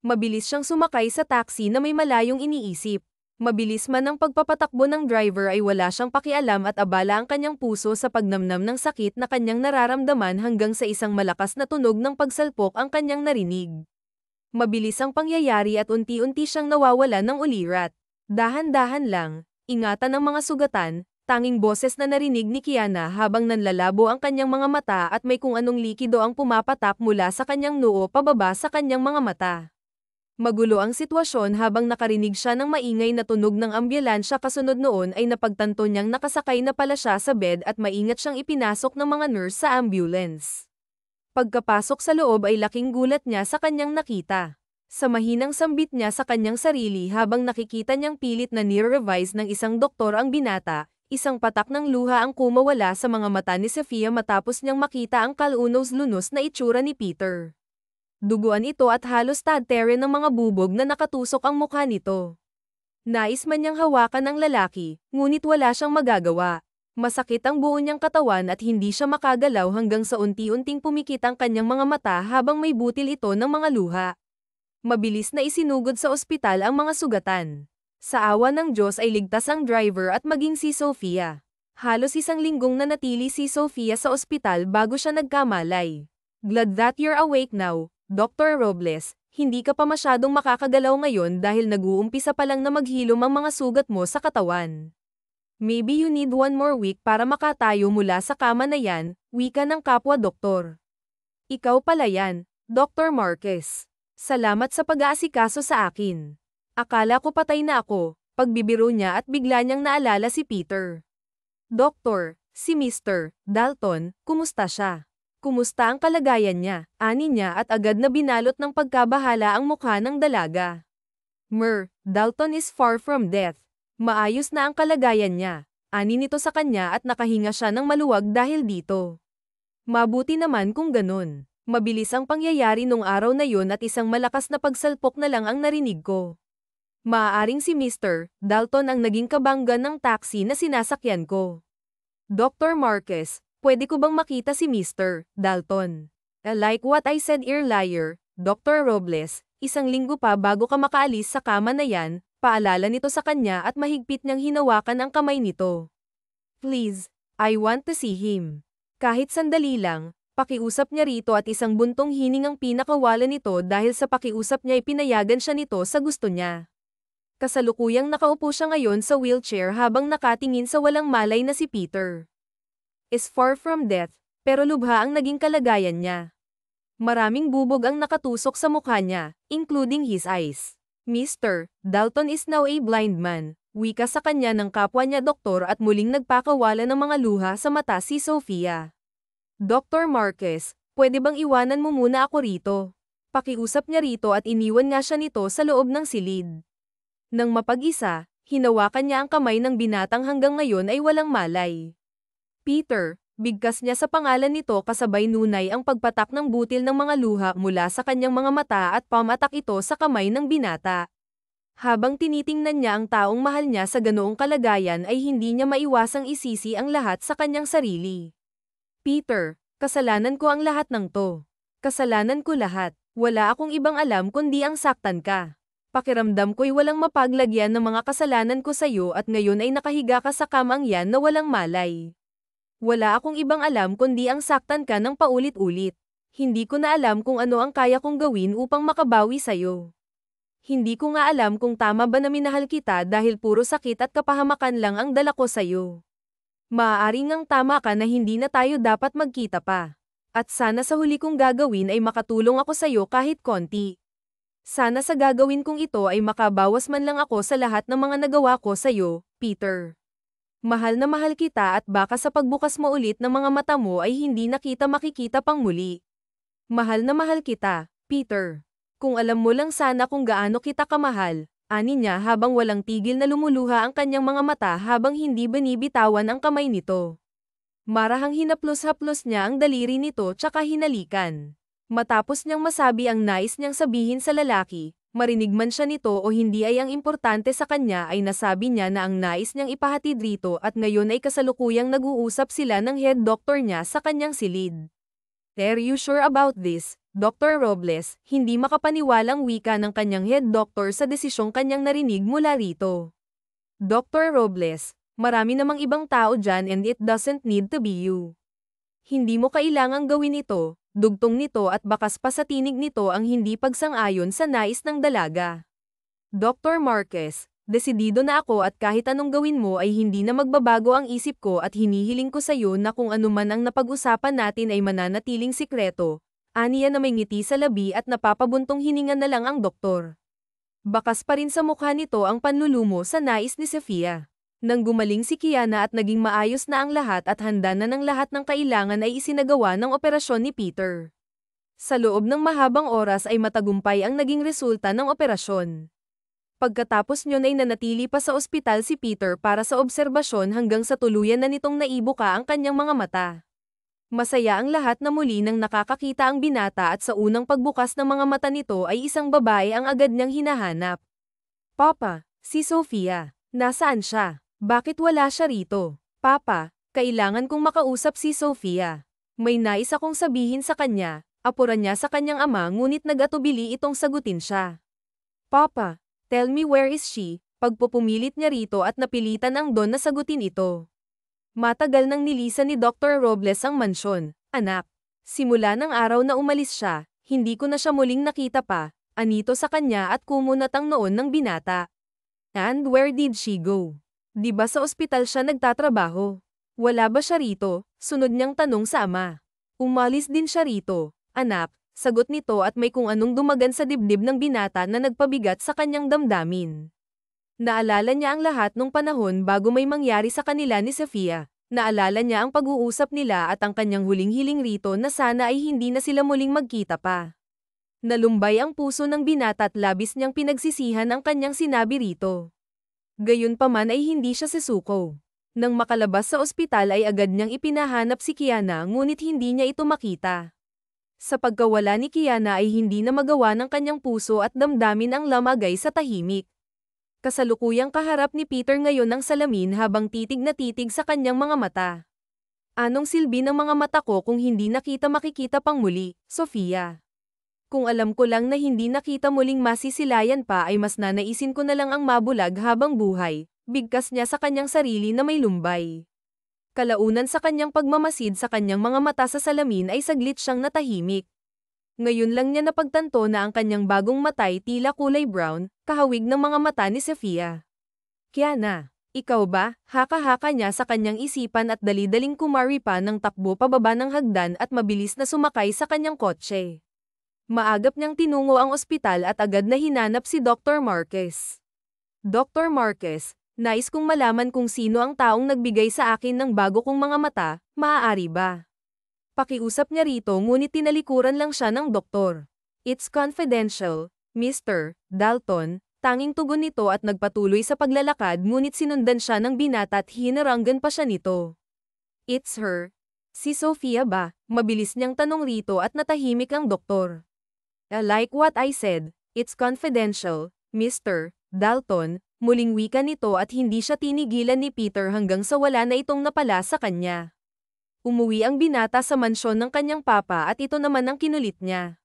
Mabilis siyang sumakay sa taxi na may malayong iniisip. Mabilis man ang pagpapatakbo ng driver ay wala siyang pakialam at abala ang kanyang puso sa pagnamnam ng sakit na kanyang nararamdaman hanggang sa isang malakas na tunog ng pagsalpok ang kanyang narinig. Mabilis ang pangyayari at unti-unti siyang nawawalan ng ulirat. Dahan-dahan lang, ingatan ang mga sugatan, tanging boses na narinig ni Kiana habang nanlalabo ang kanyang mga mata at may kung anong likido ang pumapatak mula sa kanyang noo pababa sa kanyang mga mata. Magulo ang sitwasyon habang nakarinig siya ng maingay na tunog ng ambulansya kasunod noon ay napagtanto niyang nakasakay na pala siya sa bed at maingat siyang ipinasok ng mga nurse sa ambulance. Pagkapasok sa loob ay laking gulat niya sa kanyang nakita. Sa mahinang sambit niya sa kanyang sarili habang nakikita niyang pilit na nire-revise ng isang doktor ang binata, isang patak ng luha ang kumawala sa mga mata ni Sophia matapos niyang makita ang kalunos-lunos na itsura ni Peter. Duguan ito at halos tadtere ng mga bubog na nakatusok ang mukha nito. Nais man niyang hawakan ng lalaki, ngunit wala siyang magagawa. Masakit ang buo niyang katawan at hindi siya makagalaw hanggang sa unti-unting pumikit ang kanyang mga mata habang may butil ito ng mga luha. Mabilis na isinugod sa ospital ang mga sugatan. Sa awa ng Diyos ay ligtas ang driver at maging si Sophia. Halos isang linggong nanatili si Sophia sa ospital bago siya nagkamalay. Glad that you're awake now, Dr. Robles. Hindi ka pa masyadong makakagalaw ngayon dahil nag-uumpisa pa lang na maghilom ang mga sugat mo sa katawan. Maybe you need one more week para makatayo mula sa kama na yan, wika ng kapwa-doktor. Ikaw pala yan, Dr. Marquez. Salamat sa pag-aasikaso sa akin. Akala ko patay na ako, pagbibiro niya at bigla niyang naalala si Peter. Doktor, si Mr. Dalton, kumusta siya? Kumusta ang kalagayan niya? Ani niya at agad na binalot ng pagkabahala ang mukha ng dalaga. Dalton is far from death. Maayos na ang kalagayan niya. Ani nito sa kanya at nakahinga siya ng maluwag dahil dito. Mabuti naman kung ganun. Mabilis ang pangyayari nung araw na yun at isang malakas na pagsalpok na lang ang narinig ko. Maaaring si Mr. Dalton ang naging kabangga ng taxi na sinasakyan ko. Dr. Marquez, pwede ko bang makita si Mr. Dalton? Like what I said earlier, Dr. Robles, isang linggo pa bago ka makaalis sa kama na yan, paalala nito sa kanya at mahigpit niyang hinawakan ang kamay nito. Please, I want to see him. Kahit sandali lang, pakiusap niya rito at isang buntong hining ang pinakawala nito dahil sa pakiusap niya pinayagan siya nito sa gusto niya. Kasalukuyang nakaupo siya ngayon sa wheelchair habang nakatingin sa walang malay na si Peter. Is far from death, pero lubha ang naging kalagayan niya. Maraming bubog ang nakatusok sa mukha niya, including his eyes. Mr. Dalton is now a blind man, wika sa kanya ng kapwa niya doktor at muling nagpakawala ng mga luha sa mata si Sofia. Dr. Marquez, pwede bang iwanan mo muna ako rito? Pakiusap niya rito at iniwan nga siya nito sa loob ng silid. Nang mapag-isa, hinawakan niya ang kamay ng binatang hanggang ngayon ay walang malay. Peter, bigkas niya sa pangalan nito kasabay nunay ang pagpatak ng butil ng mga luha mula sa kanyang mga mata at pamatak ito sa kamay ng binata. Habang tinitingnan niya ang taong mahal niya sa ganoong kalagayan ay hindi niya maiwasang isisi ang lahat sa kanyang sarili. Peter, kasalanan ko ang lahat ng to. Kasalanan ko lahat. Wala akong ibang alam kundi ang saktan ka. Pakiramdam ko'y walang mapaglagyan ng mga kasalanan ko sa'yo at ngayon ay nakahiga ka sa kamang yan na walang malay. Wala akong ibang alam kundi ang saktan ka ng paulit-ulit. Hindi ko na alam kung ano ang kaya kong gawin upang makabawi sa'yo. Hindi ko nga alam kung tama ba na minahal kita dahil puro sakit at kapahamakan lang ang dala ko sa'yo. Maaaring ang tama ka na hindi na tayo dapat magkita pa. At sana sa huli kong gagawin ay makatulong ako sa'yo kahit konti. Sana sa gagawin kong ito ay makabawas man lang ako sa lahat ng mga nagawa ko sa'yo, Peter. Mahal na mahal kita at baka sa pagbukas mo ulit ng mga mata mo ay hindi na kita makikita pang muli. Mahal na mahal kita, Peter. Kung alam mo lang sana kung gaano kita kamahal, ani niya habang walang tigil na lumuluha ang kanyang mga mata habang hindi binibitawan ang kamay nito. Marahang hinaplos-haplos niya ang daliri nito tsaka hinalikan. Matapos niyang masabi ang nais niyang sabihin sa lalaki, marinig man siya nito o hindi ay ang importante sa kanya ay nasabi niya na ang nais niyang ipahatid rito at ngayon ay kasalukuyang nag-uusap sila ng head doctor niya sa kanyang silid. Are you sure about this, Dr. Robles? Hindi makapaniwalang wika ng kanyang head doctor sa desisyong kanyang narinig mula rito. Dr. Robles, marami namang ibang tao dyan and it doesn't need to be you. Hindi mo kailangang gawin ito. Dugtong nito at bakas pa sa tinig nito ang hindi pagsang-ayon sa nais ng dalaga. Dr. Marquez, desidido na ako at kahit anong gawin mo ay hindi na magbabago ang isip ko at hinihiling ko sa iyo na kung ano man ang napag-usapan natin ay mananatiling sikreto. Aniya na may ngiti sa labi at napapabuntong hininga na lang ang doktor. Bakas pa rin sa mukha nito ang panlulumo sa nais ni Sofia. Nang gumaling si Kiana at naging maayos na ang lahat at handa na ng lahat ng kailangan ay isinagawa ng operasyon ni Peter. Sa loob ng mahabang oras ay matagumpay ang naging resulta ng operasyon. Pagkatapos nyon ay nanatili pa sa ospital si Peter para sa obserbasyon hanggang sa tuluyan na nitong naibuka ang kanyang mga mata. Masaya ang lahat na muli nang nakakakita ang binata at sa unang pagbukas ng mga mata nito ay isang babae ang agad niyang hinahanap. Papa, si Sofia. Nasaan siya? Bakit wala siya rito? Papa, kailangan kong makausap si Sofia. May nais akong sabihin sa kanya. Apuran niya sa kanyang ama ngunit nag-atubili itong sagutin siya. Papa, tell me where is she? Pagpupumilit niya rito at napilitan ang Don na sagutin ito. Matagal nang nilisan ni Dr. Robles ang mansyon. Anak, simula ng araw na umalis siya, hindi ko na siya muling nakita pa. Anito sa kanya at kumunat ang noon ng binata. And where did she go? Di ba sa ospital siya nagtatrabaho? Wala ba siya rito? Sunod niyang tanong sa ama. Umalis din siya rito, anak, sagot nito at may kung anong dumagan sa dibdib ng binata na nagpabigat sa kanyang damdamin. Naalala niya ang lahat nung panahon bago may mangyari sa kanila ni Sofia. Naalala niya ang pag-uusap nila at ang kanyang huling hiling rito na sana ay hindi na sila muling magkita pa. Nalumbay ang puso ng binata at labis niyang pinagsisihan ang kanyang sinabi rito. Gayunpaman ay hindi siya susuko. Nang makalabas sa ospital ay agad niyang ipinahanap si Kiana ngunit hindi niya ito makita. Sa pagkawala ni Kiana ay hindi na magawa ng kanyang puso at damdamin ang lamagay sa tahimik. Kasalukuyang kaharap ni Peter ngayon ang salamin habang titig na titig sa kanyang mga mata. Anong silbi ng mga mata ko kung hindi nakita makikita pang muli, Sofia? Kung alam ko lang na hindi nakita muling masisilayan pa ay mas nanaisin ko na lang ang mabulag habang buhay, bigkas niya sa kanyang sarili na may lumbay. Kalaunan sa kanyang pagmamasid sa kanyang mga mata sa salamin ay saglit siyang natahimik. Ngayon lang niya napagtanto na ang kanyang bagong matay tila kulay brown, kahawig ng mga mata ni Sofia. Kiana, ikaw ba? Haka-haka niya sa kanyang isipan at dali-daling kumari pa ng takbo pababa ng hagdan at mabilis na sumakay sa kanyang kotse. Maagap niyang tinungo ang ospital at agad na hinanap si Dr. Marquez. Dr. Marquez, nais kong malaman kung sino ang taong nagbigay sa akin ng bago kong mga mata, maaari ba? Pakiusap niya rito ngunit tinalikuran lang siya ng doktor. It's confidential, Mr. Dalton, tanging tugon nito at nagpatuloy sa paglalakad ngunit sinundan siya ng binata at hinaranggan pa siya nito. It's her. Si Sofia ba? Mabilis niyang tanong rito at natahimik ang doktor. Like what I said, it's confidential, Mr. Dalton, muling wika nito at hindi siya tinigilan ni Peter hanggang sa wala na itong napala sa kanya. Umuwi ang binata sa mansyon ng kanyang papa at ito naman ang kinulit niya.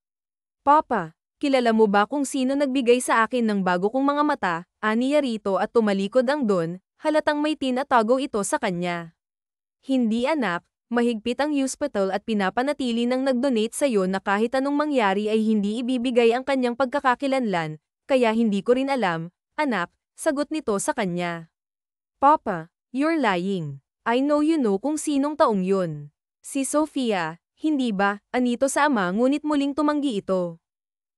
Papa, kilala mo ba kung sino nagbigay sa akin ng bago kong mga mata? Aniya rito at tumalikod ang Don, halatang may tinatago ito sa kanya. Hindi anak. Mahigpit ang hospital at pinapanatili ng nag-donate sa'yo na kahit anong mangyari ay hindi ibibigay ang kanyang pagkakakilanlan, kaya hindi ko rin alam, anak, sagot nito sa kanya. Papa, you're lying. I know you know kung sinong taong yun. Si Sofia, hindi ba, anito sa ama ngunit muling tumanggi ito.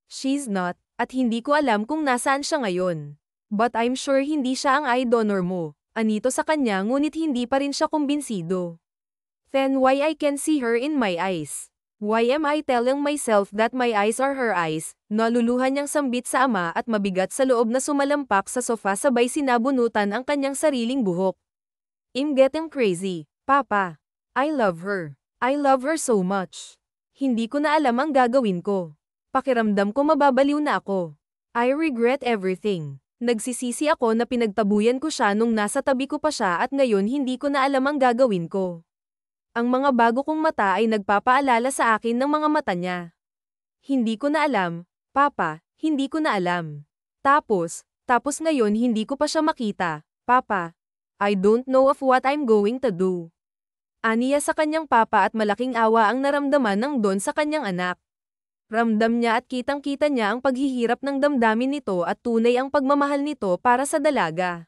She's not, at hindi ko alam kung nasaan siya ngayon. But I'm sure hindi siya ang eye donor mo, anito sa kanya ngunit hindi pa rin siya kumbinsido. Then why I can see her in my eyes? Why am I telling myself that my eyes are her eyes? Naluluhan niyang sambit sa ama at mabigat sa loob na sumalampak sa sofa sabay sinabunutan ang kanyang sariling buhok. I'm getting crazy, Papa. I love her. I love her so much. Hindi ko na alam ang gagawin ko. Pakiramdam ko mababaliw na ako. I regret everything. Nagsisisi ako na pinagtabuyan ko siya nung nasa tabi ko pa siya at ngayon hindi ko na alam ang gagawin ko. Ang mga bago kong mata ay nagpapaalala sa akin ng mga mata niya. Hindi ko na alam, Papa, hindi ko na alam. Tapos ngayon hindi ko pa siya makita, Papa. I don't know of what I'm going to do. Aniya sa kanyang papa at malaking awa ang naramdaman ng Don sa kanyang anak. Ramdam niya at kitang-kita niya ang paghihirap ng damdamin nito at tunay ang pagmamahal nito para sa dalaga.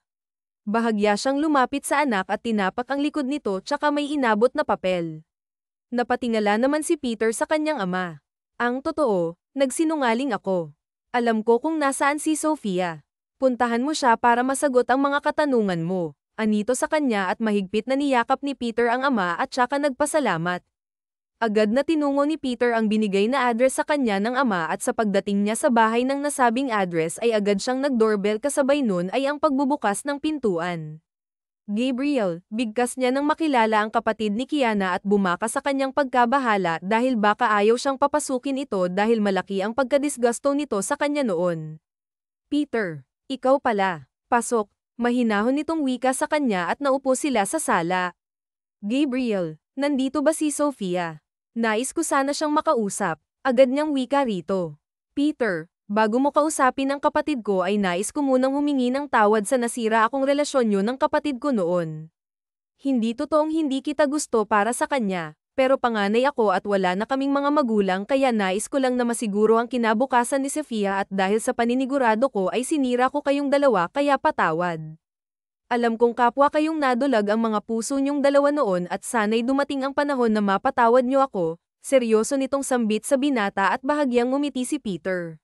Bahagya siyang lumapit sa anak at tinapak ang likod nito tsaka may inabot na papel. Napatingala naman si Peter sa kanyang ama. Ang totoo, nagsinungaling ako. Alam ko kung nasaan si Sofia. Puntahan mo siya para masagot ang mga katanungan mo. Anito sa kanya at mahigpit na niyakap ni Peter ang ama at tsaka nagpasalamat. Agad na tinungo ni Peter ang binigay na address sa kanya ng ama at sa pagdating niya sa bahay ng nasabing address ay agad siyang nag-doorbell kasabay nun ay ang pagbubukas ng pintuan. Gabriel, bigkas niya nang makilala ang kapatid ni Kiana at bumaka sa kanyang pagkabahala dahil baka ayaw siyang papasukin ito dahil malaki ang pagkadisgusto nito sa kanya noon. Peter, ikaw pala. Pasok, mahinahon nitong wika sa kanya at naupo sila sa sala. Gabriel, nandito ba si Sofia? Nais ko sana siyang makausap, agad niyang wika rito. Peter, bago mo kausapin ang kapatid ko ay nais ko munang humingi ng tawad sa nasira akong relasyon niyo ng kapatid ko noon. Hindi totoong hindi kita gusto para sa kanya, pero panganay ako at wala na kaming mga magulang kaya nais ko lang na masiguro ang kinabukasan ni Sofia at dahil sa paninigurado ko ay sinira ko kayong dalawa kaya patawad. Alam kong kapwa kayong nadulag ang mga puso niyong dalawa noon at sana'y dumating ang panahon na mapatawad niyo ako, seryoso nitong sambit sa binata at bahagyang ngumiti si Peter.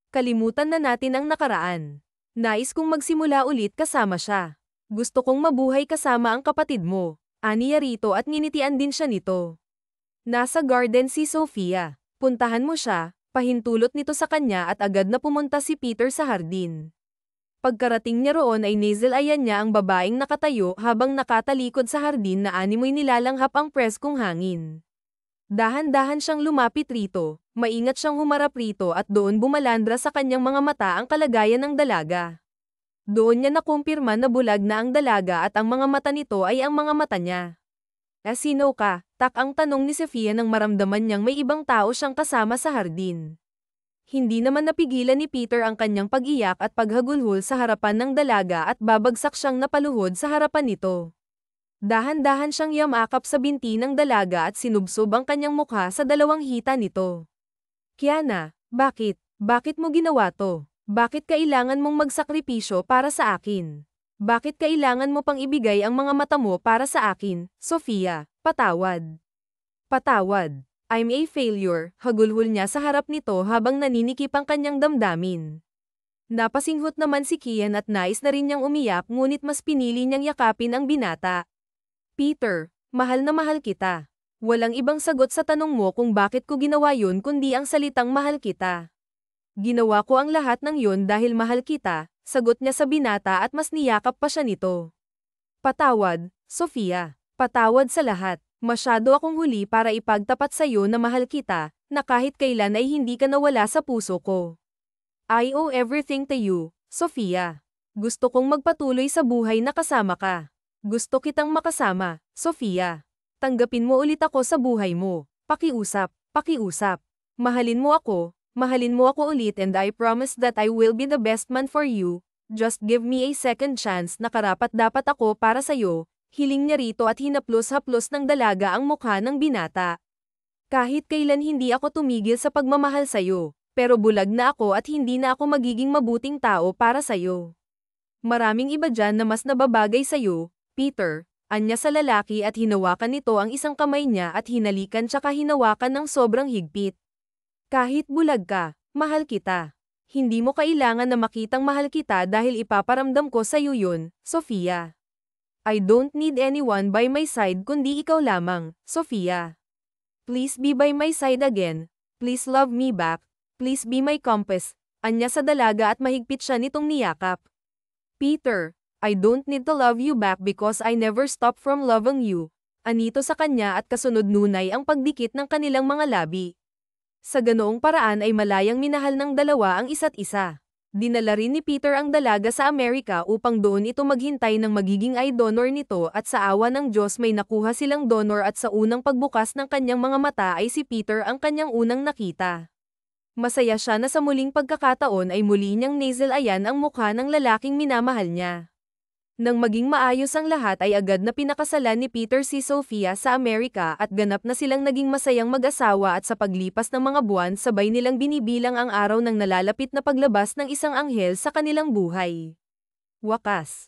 Kalimutan na natin ang nakaraan. Nais kong magsimula ulit kasama siya. Gusto kong mabuhay kasama ang kapatid mo, aniya rito at nginitian din siya nito. Nasa garden si Sofia. Puntahan mo siya, pahintulot nito sa kanya at agad na pumunta si Peter sa hardin. Pagkarating niya roon ay nasalayan niya ang babaeng nakatayo habang nakatalikod sa hardin na animoy nilalanghap ang preskong hangin. Dahan-dahan siyang lumapit rito, maingat siyang humarap rito at doon bumalandra sa kanyang mga mata ang kalagayan ng dalaga. Doon niya nakumpirma na bulag na ang dalaga at ang mga mata nito ay ang mga mata niya. Sino ka? Tak ang tanong ni Sofia nang maramdaman niyang may ibang tao siyang kasama sa hardin. Hindi naman napigilan ni Peter ang kanyang pag-iyak at paghagulhol sa harapan ng dalaga at babagsak siyang napaluhod sa harapan nito. Dahan-dahan siyang yamakap sa binti ng dalaga at sinubsob ang kanyang mukha sa dalawang hita nito. Kiana, bakit? Bakit mo ginawa to? Bakit kailangan mong magsakripisyo para sa akin? Bakit kailangan mo pang ibigay ang mga mata mo para sa akin, Sofia? Patawad. Patawad. I'm a failure, hagulhol niya sa harap nito habang naninikip ang kanyang damdamin. Napasinghot naman si Kian at nais na rin niyang umiyak ngunit mas pinili niyang yakapin ang binata. Peter, mahal na mahal kita. Walang ibang sagot sa tanong mo kung bakit ko ginawa yun kundi ang salitang mahal kita. Ginawa ko ang lahat ng yun dahil mahal kita, sagot niya sa binata at mas niyakap pa siya nito. Patawad, Sofia. Patawad sa lahat. Masyado akong huli para ipagtapat sa iyo na mahal kita, na kahit kailan ay hindi ka nawala sa puso ko. I owe everything to you, Sofia. Gusto kong magpatuloy sa buhay na kasama ka. Gusto kitang makasama, Sofia. Tanggapin mo ulit ako sa buhay mo. Pakiusap, pakiusap. Mahalin mo ako ulit and I promise that I will be the best man for you. Just give me a second chance na karapat-dapat ako para sa'yo. Hiling niya rito at hinaplos-haplos ng dalaga ang mukha ng binata. Kahit kailan hindi ako tumigil sa pagmamahal sa'yo, pero bulag na ako at hindi na ako magiging mabuting tao para sa'yo. Maraming iba dyan na mas nababagay sa'yo, Peter, anya sa lalaki at hinawakan nito ang isang kamay niya at hinalikan tsaka hinawakan ng sobrang higpit. Kahit bulag ka, mahal kita. Hindi mo kailangan na makitang mahal kita dahil ipaparamdam ko sa'yo yun, Sofia. I don't need anyone by my side kundi ikaw lamang, Sofia. Please be by my side again. Please love me back. Please be my compass. Anya sa dalaga at mahigpit siya nitong niyakap. Peter, I don't need to love you back because I never stop from loving you. Anito sa kanya at kasunod nunay ang pagdikit ng kanilang mga labi. Sa ganoong paraan ay malayang minahal ng dalawa ang isa't isa. Dinala rin ni Peter ang dalaga sa Amerika upang doon ito maghintay ng magiging eye donor nito at sa awa ng Diyos may nakuha silang donor at sa unang pagbukas ng kanyang mga mata ay si Peter ang kanyang unang nakita. Masaya siya na sa muling pagkakataon ay muli niyang nasalayan ang mukha ng lalaking minamahal niya. Nang maging maayos ang lahat ay agad na pinakasalan ni Peter si Sofia sa Amerika at ganap na silang naging masayang mag-asawa at sa paglipas ng mga buwan sabay nilang binibilang ang araw ng nalalapit na paglabas ng isang anghel sa kanilang buhay. Wakas.